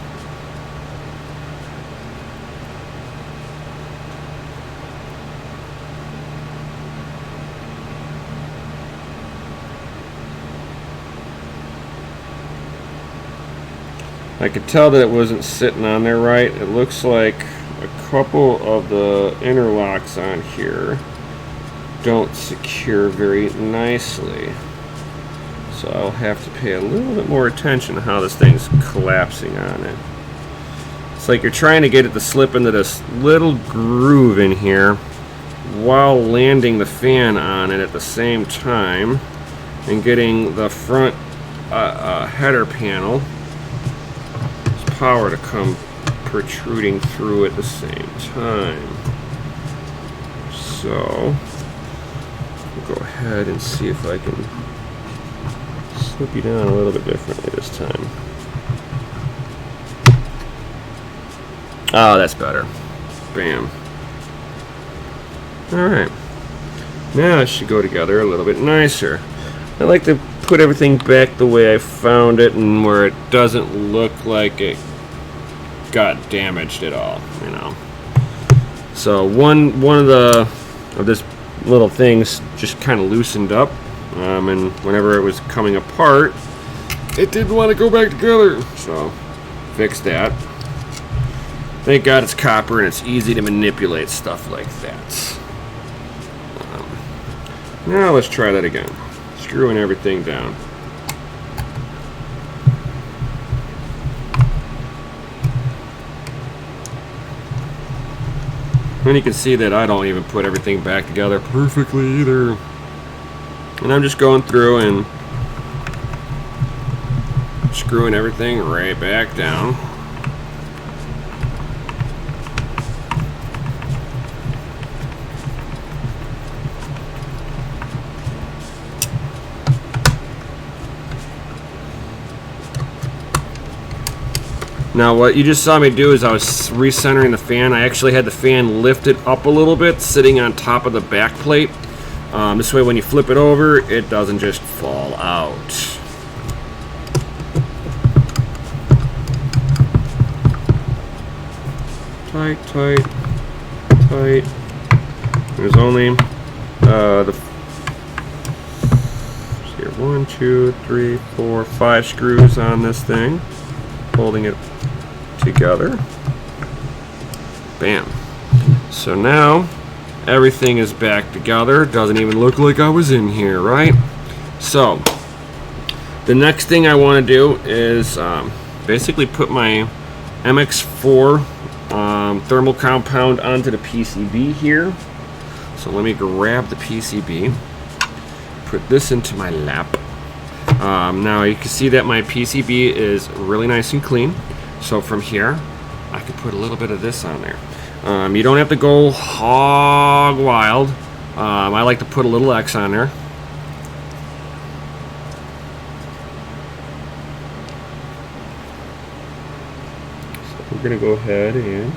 I could tell that it wasn't sitting on there right. It looks like a couple of the interlocks on here don't secure very nicely. So I'll have to pay a little bit more attention to how this thing's collapsing on it. It's like you're trying to get it to slip into this little groove in here while landing the fan on it at the same time and getting the front header panel power to come protruding through at the same time. So we'll go ahead and see if I can slip you down a little bit differently this time. Oh, that's better. Bam. Alright. Now it should go together a little bit nicer. I like to put everything back the way I found it and where it doesn't look like it got damaged at all, you know. So one of this little things just kind of loosened up, and whenever it was coming apart, it didn't want to go back together. So fixed that. Thank God it's copper and it's easy to manipulate stuff like that. Now let's try that again. Screwing everything down. And you can see that I don't even put everything back together perfectly either. And I'm just going through and screwing everything right back down. Now what you just saw me do is I was recentering the fan. I actually had the fan lifted up a little bit, sitting on top of the back plate. This way when you flip it over, it doesn't just fall out. Tight, tight, tight. There's only here, 1, 2, 3, 4, 5 screws on this thing, holding it together. Bam. So now everything is back together. Doesn't even look like I was in here, right? So the next thing I want to do is basically put my MX4 thermal compound onto the PCB here. So let me grab the PCB, put this into my lap. Now you can see that my PCB is really nice and clean. So from here, I could put a little bit of this on there. You don't have to go hog wild. I like to put a little X on there. So we're gonna go ahead and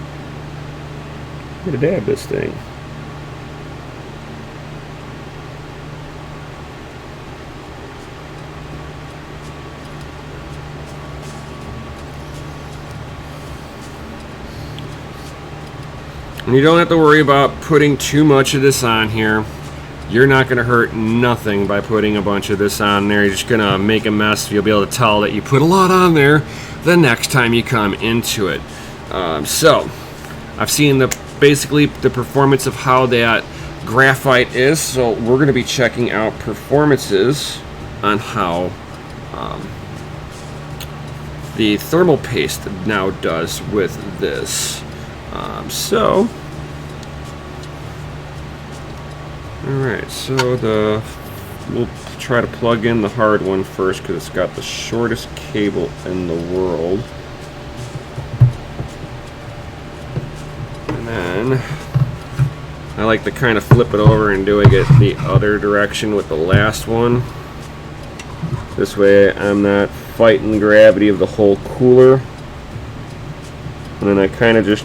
get a dab this thing. And you don't have to worry about putting too much of this on here. You're not going to hurt nothing by putting a bunch of this on there. You're just going to make a mess. You'll be able to tell that you put a lot on there the next time you come into it. So I've seen basically the performance of how that graphite is. So we're going to be checking out performances on how the thermal paste now does with this. So, alright, so we'll try to plug in the hard one first because it's got the shortest cable in the world. And then I like to kind of flip it over and doing it the other direction with the last one. This way I'm not fighting the gravity of the whole cooler. And then I kind of just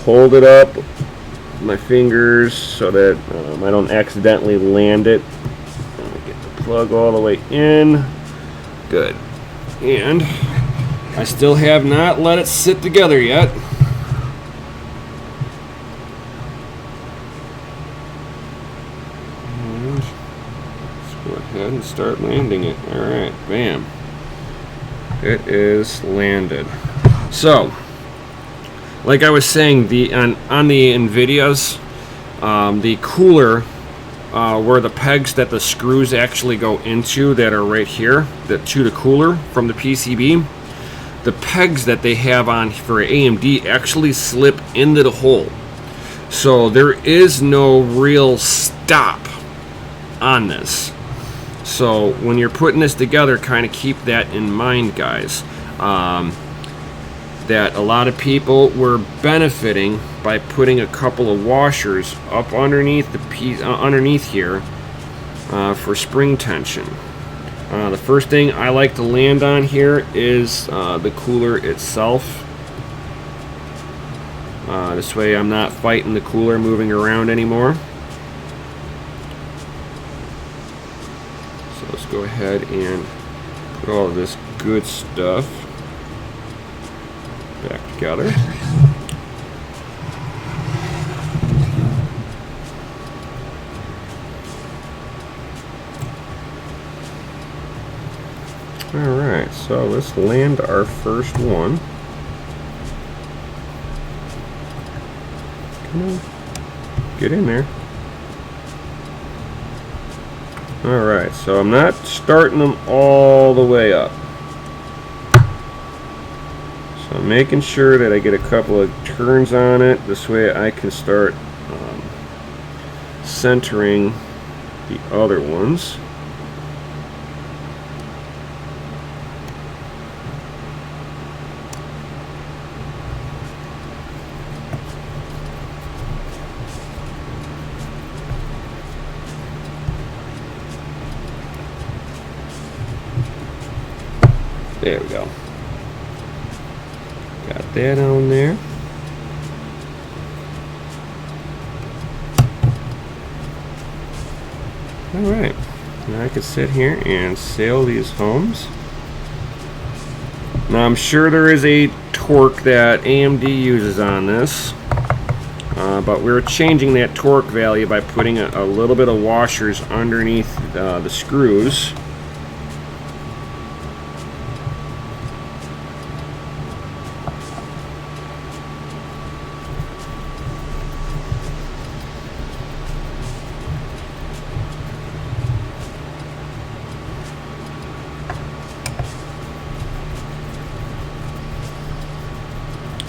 hold it up with my fingers so that I don't accidentally land it. Get the plug all the way in. Good. And I still have not let it sit together yet. And let's go ahead and start landing it. Alright, bam. It is landed. So, like I was saying, on the NVIDIAs, the cooler, where the pegs that the screws actually go into that are right here, to the cooler from the PCB, the pegs that they have on for AMD actually slip into the hole. So there is no real stop on this. So when you're putting this together, kind of keep that in mind, guys. That a lot of people were benefiting by putting a couple of washers up underneath the piece, underneath here, for spring tension. The first thing I like to land on here is the cooler itself. This way I'm not fighting the cooler moving around anymore. So let's go ahead and put all of this good stuff back together. Alright, so let's land our first one. Come on, get in there. Alright, so I'm not starting them all the way up. So I'm making sure that I get a couple of turns on it. This way I can start centering the other ones. There we go. Got that on there. Alright, now I can sit here and sail these homes. Now I'm sure there is a torque that AMD uses on this, but we're changing that torque value by putting a little bit of washers underneath the screws.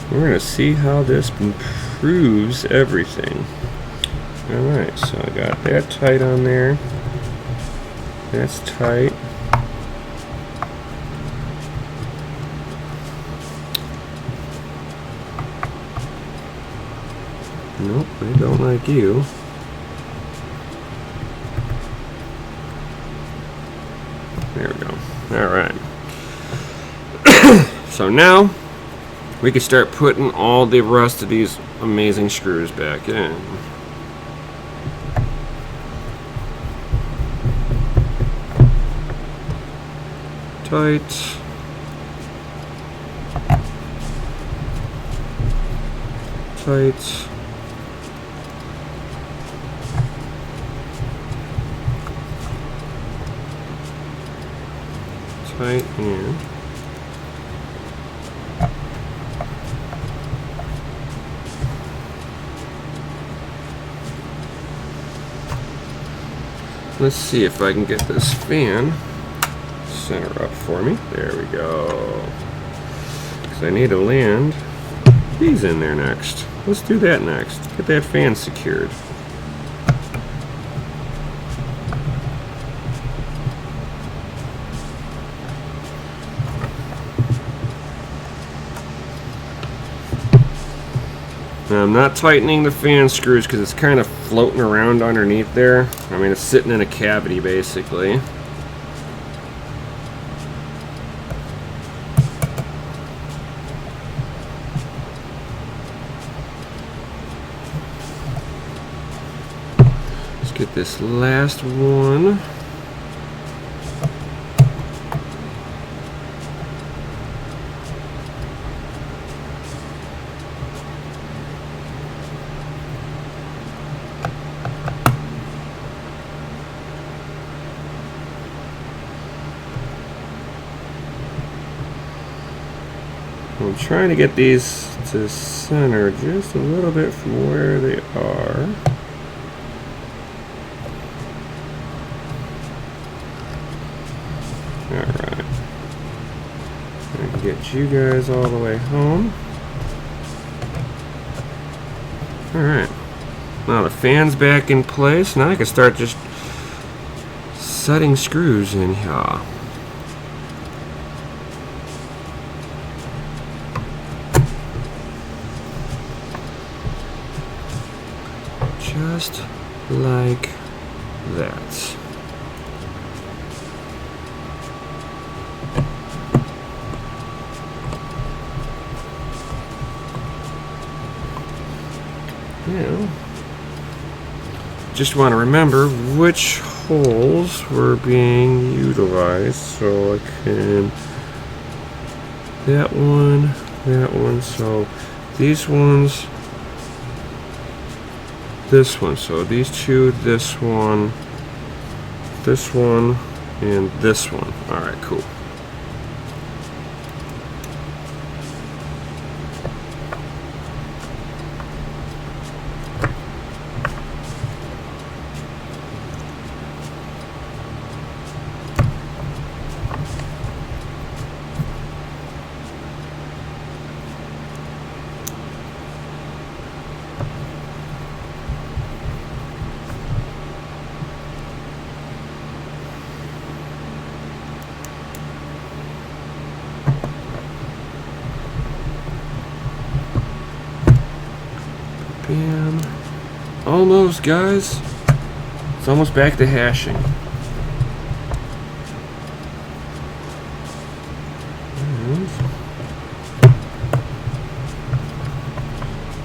We're going to see how this improves everything. Alright, so I got that tight on there. That's tight. Nope, they don't like you. There we go. Alright. So now we can start putting all the rest of these amazing screws back in. Tight. Tight. Tight and let's see if I can get this fan center up for me. There we go. Because I need to land these in there next. Let's do that next. Get that fan secured. Now I'm not tightening the fan screws because it's kind of floating around underneath there. I mean, it's sitting in a cavity basically. Get this last one. I'm trying to get these to center just a little bit from where they are. Alright. I can get you guys all the way home. Alright. Now the fan's back in place. Now I can start just setting screws in here. Just like that. Now, just want to remember which holes were being utilized, so I can that one, so these ones, this one, so these two, this one, and this one. Alright, cool. Bam. Almost, guys. It's almost back to hashing. And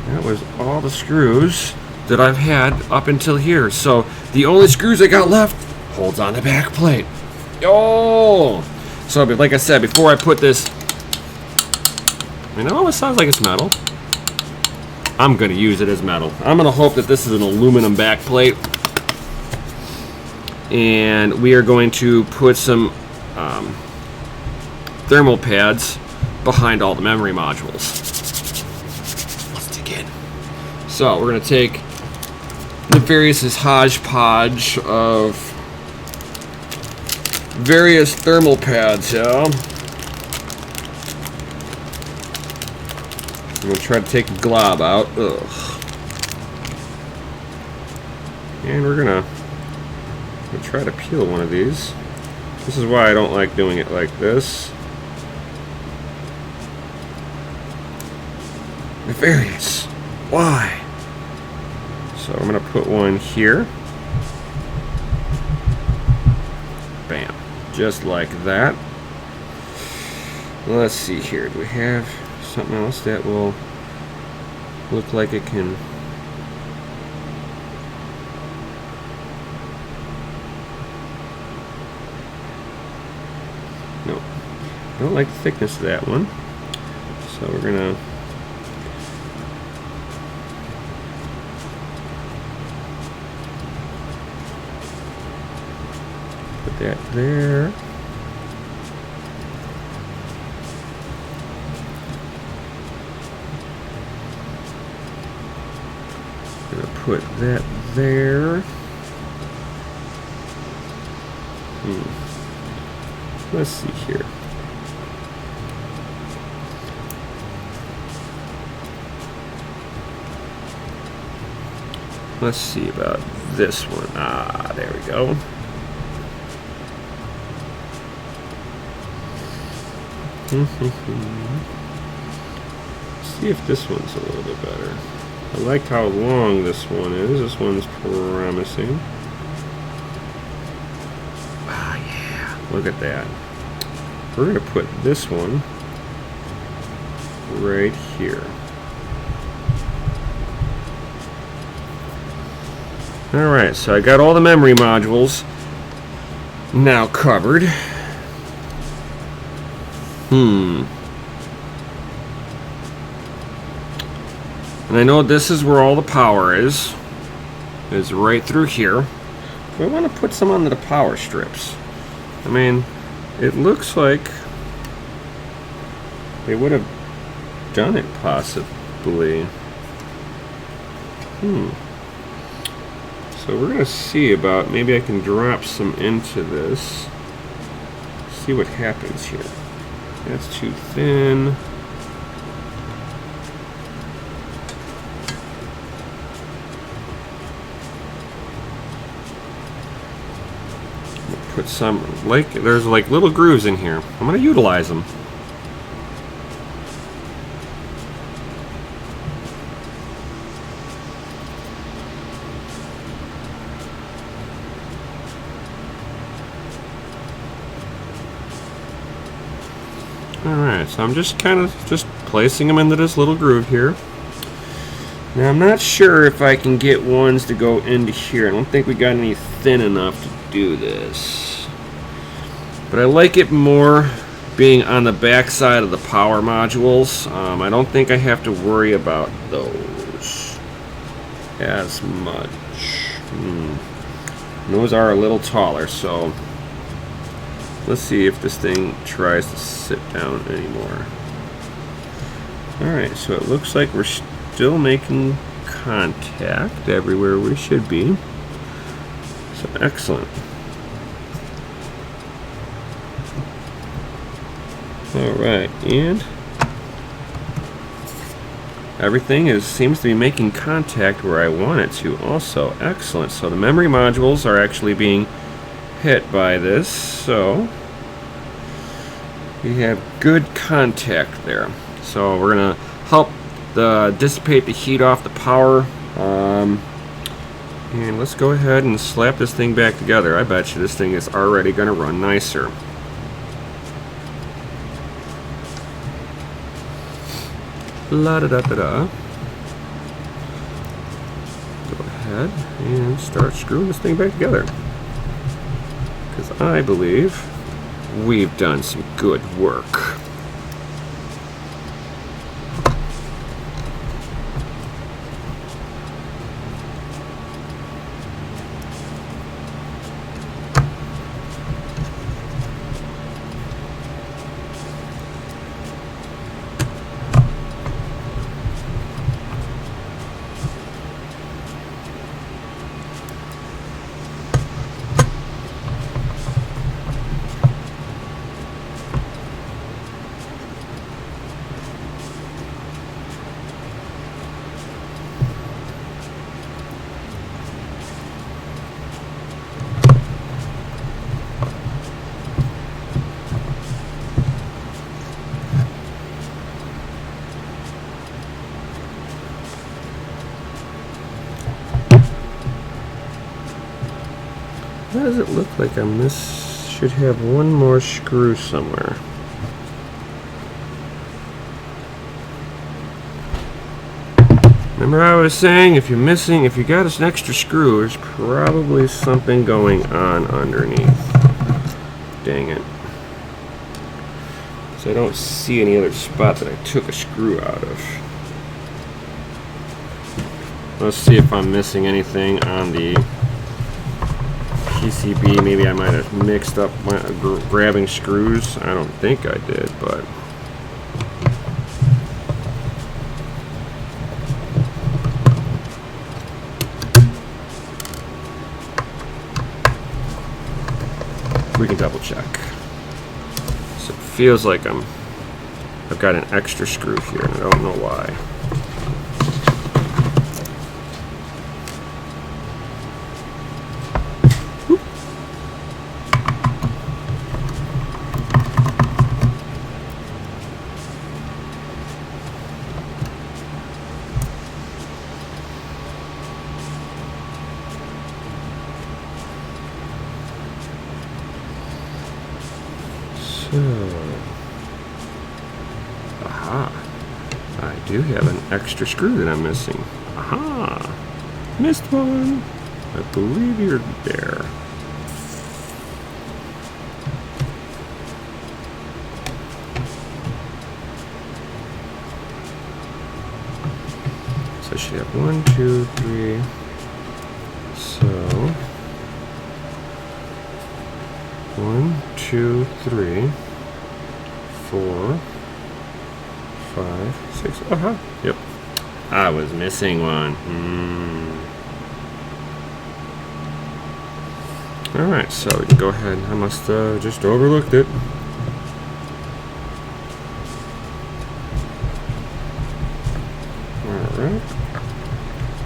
that was all the screws that I've had up until here. So the only screws I got left holds on the back plate. Oh! So, but like I said, before I put this, it almost sounds like it's metal. I'm going to use it as metal. I'm going to hope that this is an aluminum back plate. And we are going to put some thermal pads behind all the memory modules. Let's dig in. So we're going to take the various hodgepodge of various thermal pads here. I'm going to try to take the glob out. Ugh. And we're going to try to peel one of these. This is why I don't like doing it like this. Nefarious. Why? So I'm going to put one here. Bam. Just like that. Let's see here. Do we have something else that will look like it can? No, I don't like the thickness of that one, so we're gonna put that there. Put that there. Let's see here. Let's see about this one. Ah, there we go. See if this one's a little bit better. I like how long this one is. This one's promising. Ah, yeah. Look at that. We're going to put this one right here. Alright, so I got all the memory modules now covered. And I know this is where all the power is right through here. I want to put some onto the power strips. I mean, it looks like they would have done it possibly. So we're going to see about, maybe I can drop some into this. See what happens here. That's too thin. Put some, like, there's like little grooves in here. I'm going to utilize them. Alright, so I'm just kind of just placing them into this little groove here. Now I'm not sure if I can get ones to go into here. I don't think we got any thin enough to do this. But I like it more being on the back side of the power modules. I don't think I have to worry about those as much. Those are a little taller, so let's see if this thing tries to sit down anymore. Alright, so it looks like we're still making contact everywhere we should be. So excellent. Alright, and everything seems to be making contact where I want it to also. Excellent. So the memory modules are actually being hit by this, so we have good contact there. So we're gonna help dissipate the heat off the power, and let's go ahead and slap this thing back together. I bet you this thing is already gonna run nicer. La da da da da. Go ahead and start screwing this thing back together, because I believe we've done some good work. Why does it look like should have one more screw somewhere? Remember I was saying, if you got an extra screw, there's probably something going on underneath. Dang it. So I don't see any other spot that I took a screw out of. Let's see if I'm missing anything on the PCB. Maybe I might have mixed up my grabbing screws. I don't think I did, but we can double check. So it feels like I've got an extra screw here, and I don't know why. Aha. I do have an extra screw that I'm missing. Aha. Missed one. I believe you're there. So I should have 1, 2, 3. So 1, 2, 3, 4, 5, 6. Uh-huh. Yep. I was missing one. Alright, so we can go ahead. I must just overlooked it. Alright.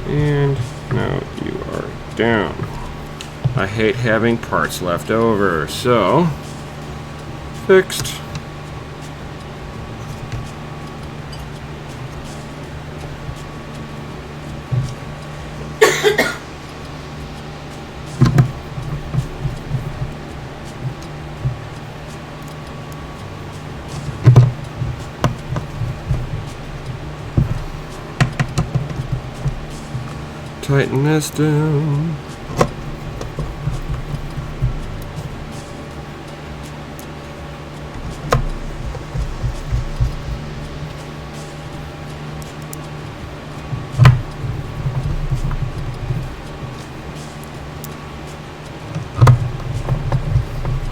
And now you are down. I hate having parts left over, so fixed. Tighten this down.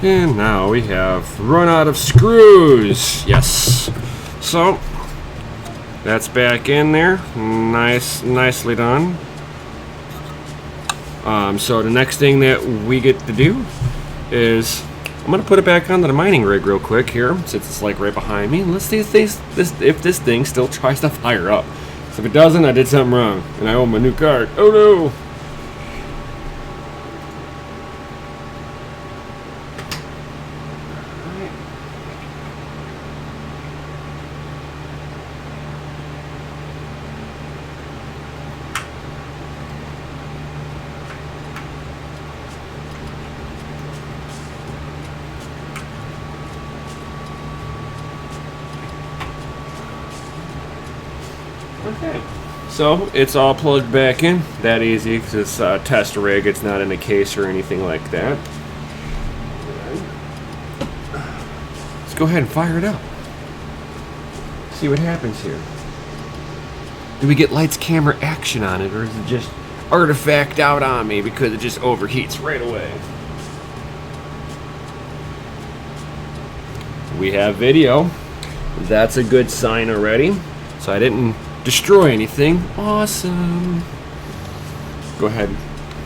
And now we have run out of screws. Yes. So that's back in there. Nicely done. So the next thing that we get to do is I'm gonna put it back onto the mining rig real quick here, since it's like right behind me. And let's see if this thing still tries to fire up. So if it doesn't, I did something wrong, and I own my new card. Oh no! Okay, so it's all plugged back in. That easy, because it's a test rig. It's not in a case or anything like that. Let's go ahead and fire it up. See what happens here. Do we get lights, camera, action on it, or is it just artifact out on me because it just overheats right away? We have video. That's a good sign already. So I didn't destroy anything. Awesome. Go ahead.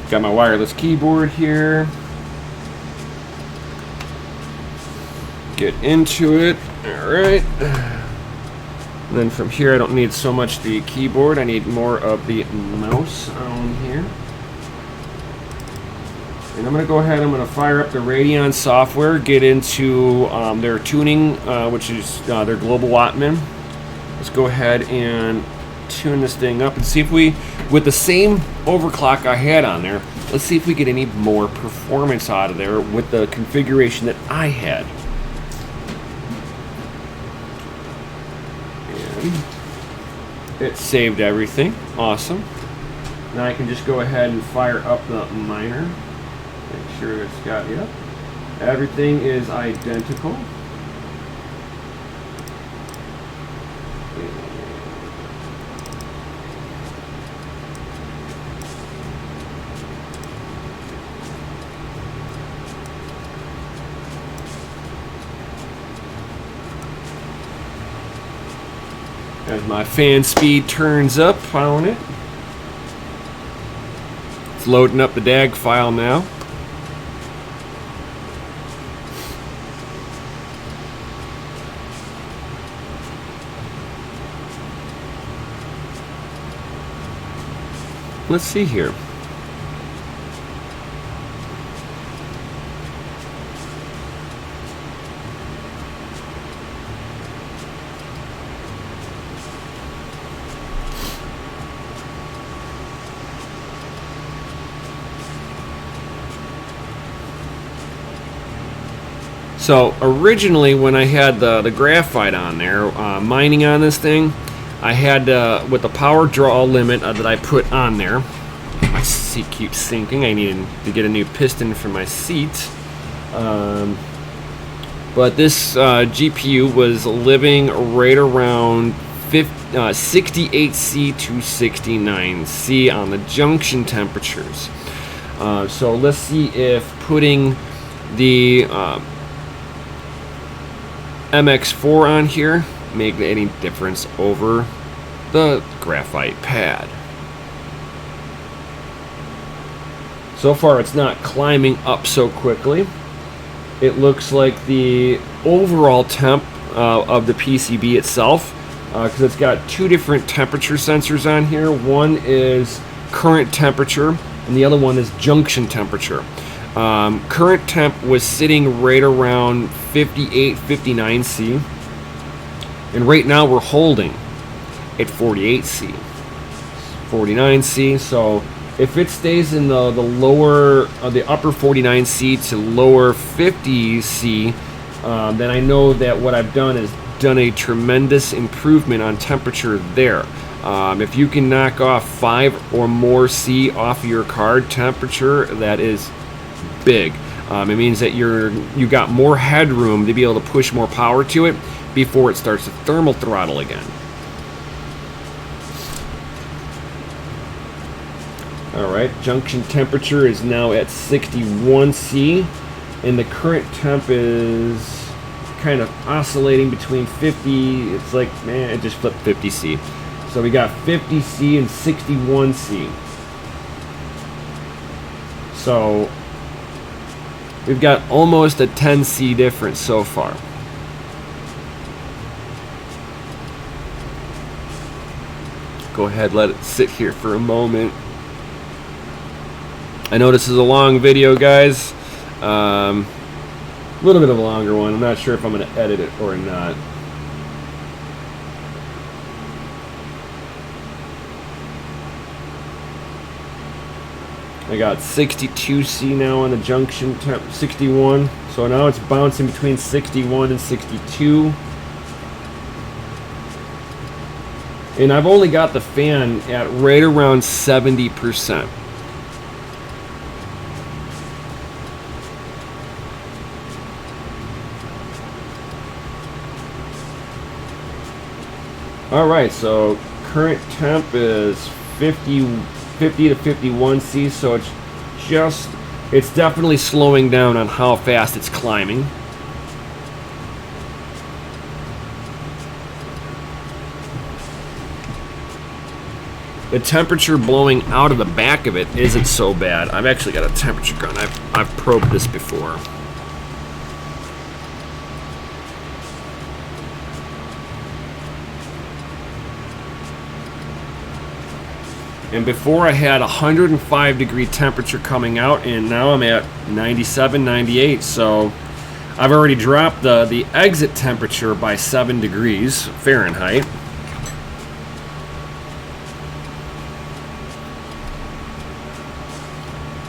Got my wireless keyboard here. Get into it. Alright. And then from here I don't need so much the keyboard. I need more of the mouse on here. And I'm going to go ahead, I'm going to fire up the Radeon software, get into their tuning, which is their global Wattman. Let's go ahead and tune this thing up and see if we, with the same overclock I had on there, let's see if we get any more performance out of there with the configuration that I had. And it saved everything. Awesome. Now I can just go ahead and fire up the miner. Make sure it's got, yep. Everything is identical. As my fan speed turns up on it. It's loading up the DAG file now. Let's see here. So originally when I had the graphite on there, mining on this thing, I had, with the power draw limit that I put on there, My seat keeps sinking. I need to get a new piston for my seat. But this GPU was living right around 68C to 69C on the junction temperatures. So let's see if putting the MX4 on here make any difference over the graphite pad. So far it's not climbing up so quickly. It looks like the overall temp of the PCB itself, because it's got two different temperature sensors on here. One is current temperature and the other one is junction temperature. Current temp was sitting right around 58, 59C, and right now we're holding at 48C, 49C. So if it stays in the lower, the upper 49C to lower 50C, then I know that what I've done is done a tremendous improvement on temperature there. If you can knock off 5 or more C off of your card temperature, that is big. It means that you got more headroom to be able to push more power to it before it starts to thermal throttle again. Alright, junction temperature is now at 61C, and the current temp is kind of oscillating between 50, it's like, man, it just flipped 50C. So we got 50C and 61C. So we've got almost a 10C difference so far. Go ahead, let it sit here for a moment. I know this is a long video, guys. A little bit of a longer one. I'm not sure if I'm going to edit it or not. I got 62C now on the junction temp, 61. So now it's bouncing between 61 and 62. And I've only got the fan at right around 70%. Alright, so current temp is 50 to 51C, so it's definitely slowing down on how fast it's climbing. The temperature blowing out of the back of it isn't so bad. I've actually got a temperature gun. I've probed this before. And before I had 105 degree temperature coming out, and now I'm at 97, 98. So I've already dropped the exit temperature by 7 degrees Fahrenheit.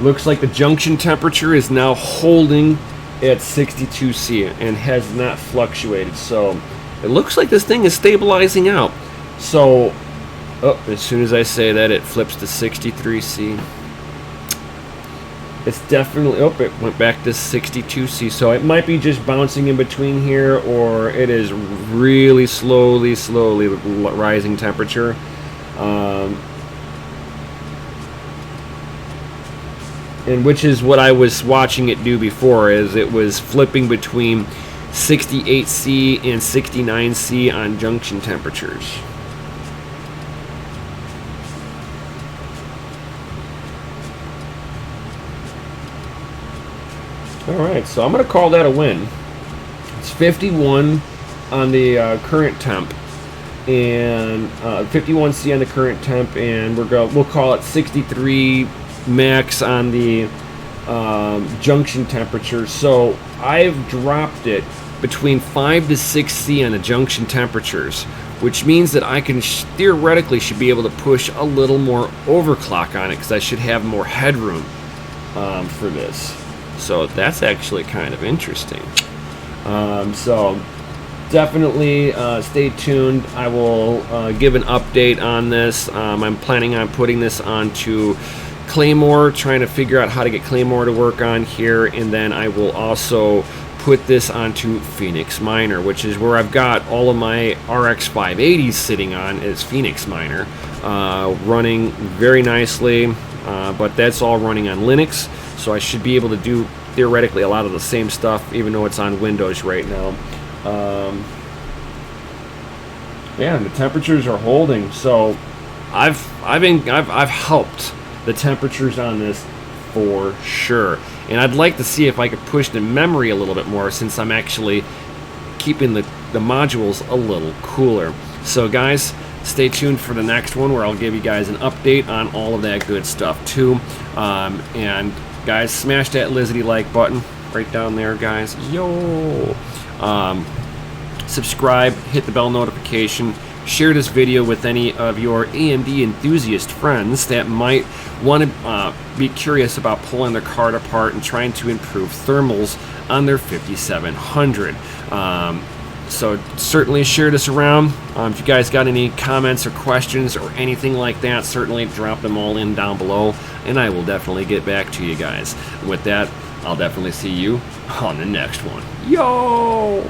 Looks like the junction temperature is now holding at 62C and has not fluctuated. So it looks like this thing is stabilizing out. So as soon as I say that, it flips to 63C. It's definitely, it went back to 62C. So it might be just bouncing in between here, or it is really slowly rising temperature. And which is what I was watching it do before, is it was flipping between 68C and 69C on junction temperatures. Alright, so I'm going to call that a win. It's 51 on the current temp, and 51C on the current temp, and we'll call it 63 max on the junction temperature. So I've dropped it between 5 to 6C on the junction temperatures, which means that I can theoretically should be able to push a little more overclock on it, because I should have more headroom for this. So that's actually kind of interesting. So definitely stay tuned. I will give an update on this. I'm planning on putting this onto Claymore, trying to figure out how to get Claymore to work on here, and then I will also put this onto Phoenix Miner, which is where I've got all of my RX 580s sitting on, is Phoenix Miner, running very nicely, but that's all running on Linux, so I should be able to do theoretically a lot of the same stuff, even though it's on Windows right now. Yeah, the temperatures are holding, so I've helped the temperatures on this for sure. And I'd like to see if I could push the memory a little bit more, since I'm actually keeping the modules a little cooler. So guys, stay tuned for the next one, where I'll give you guys an update on all of that good stuff too. And guys, smash that Lizzie like button right down there, guys. Yo! Subscribe, hit the bell notification, share this video with any of your AMD enthusiast friends that might want to be curious about pulling their card apart and trying to improve thermals on their 5700. So certainly share this around. If you guys got any comments or questions or anything like that, certainly drop them all in down below, and I will definitely get back to you guys. With that, I'll definitely see you on the next one. Yo!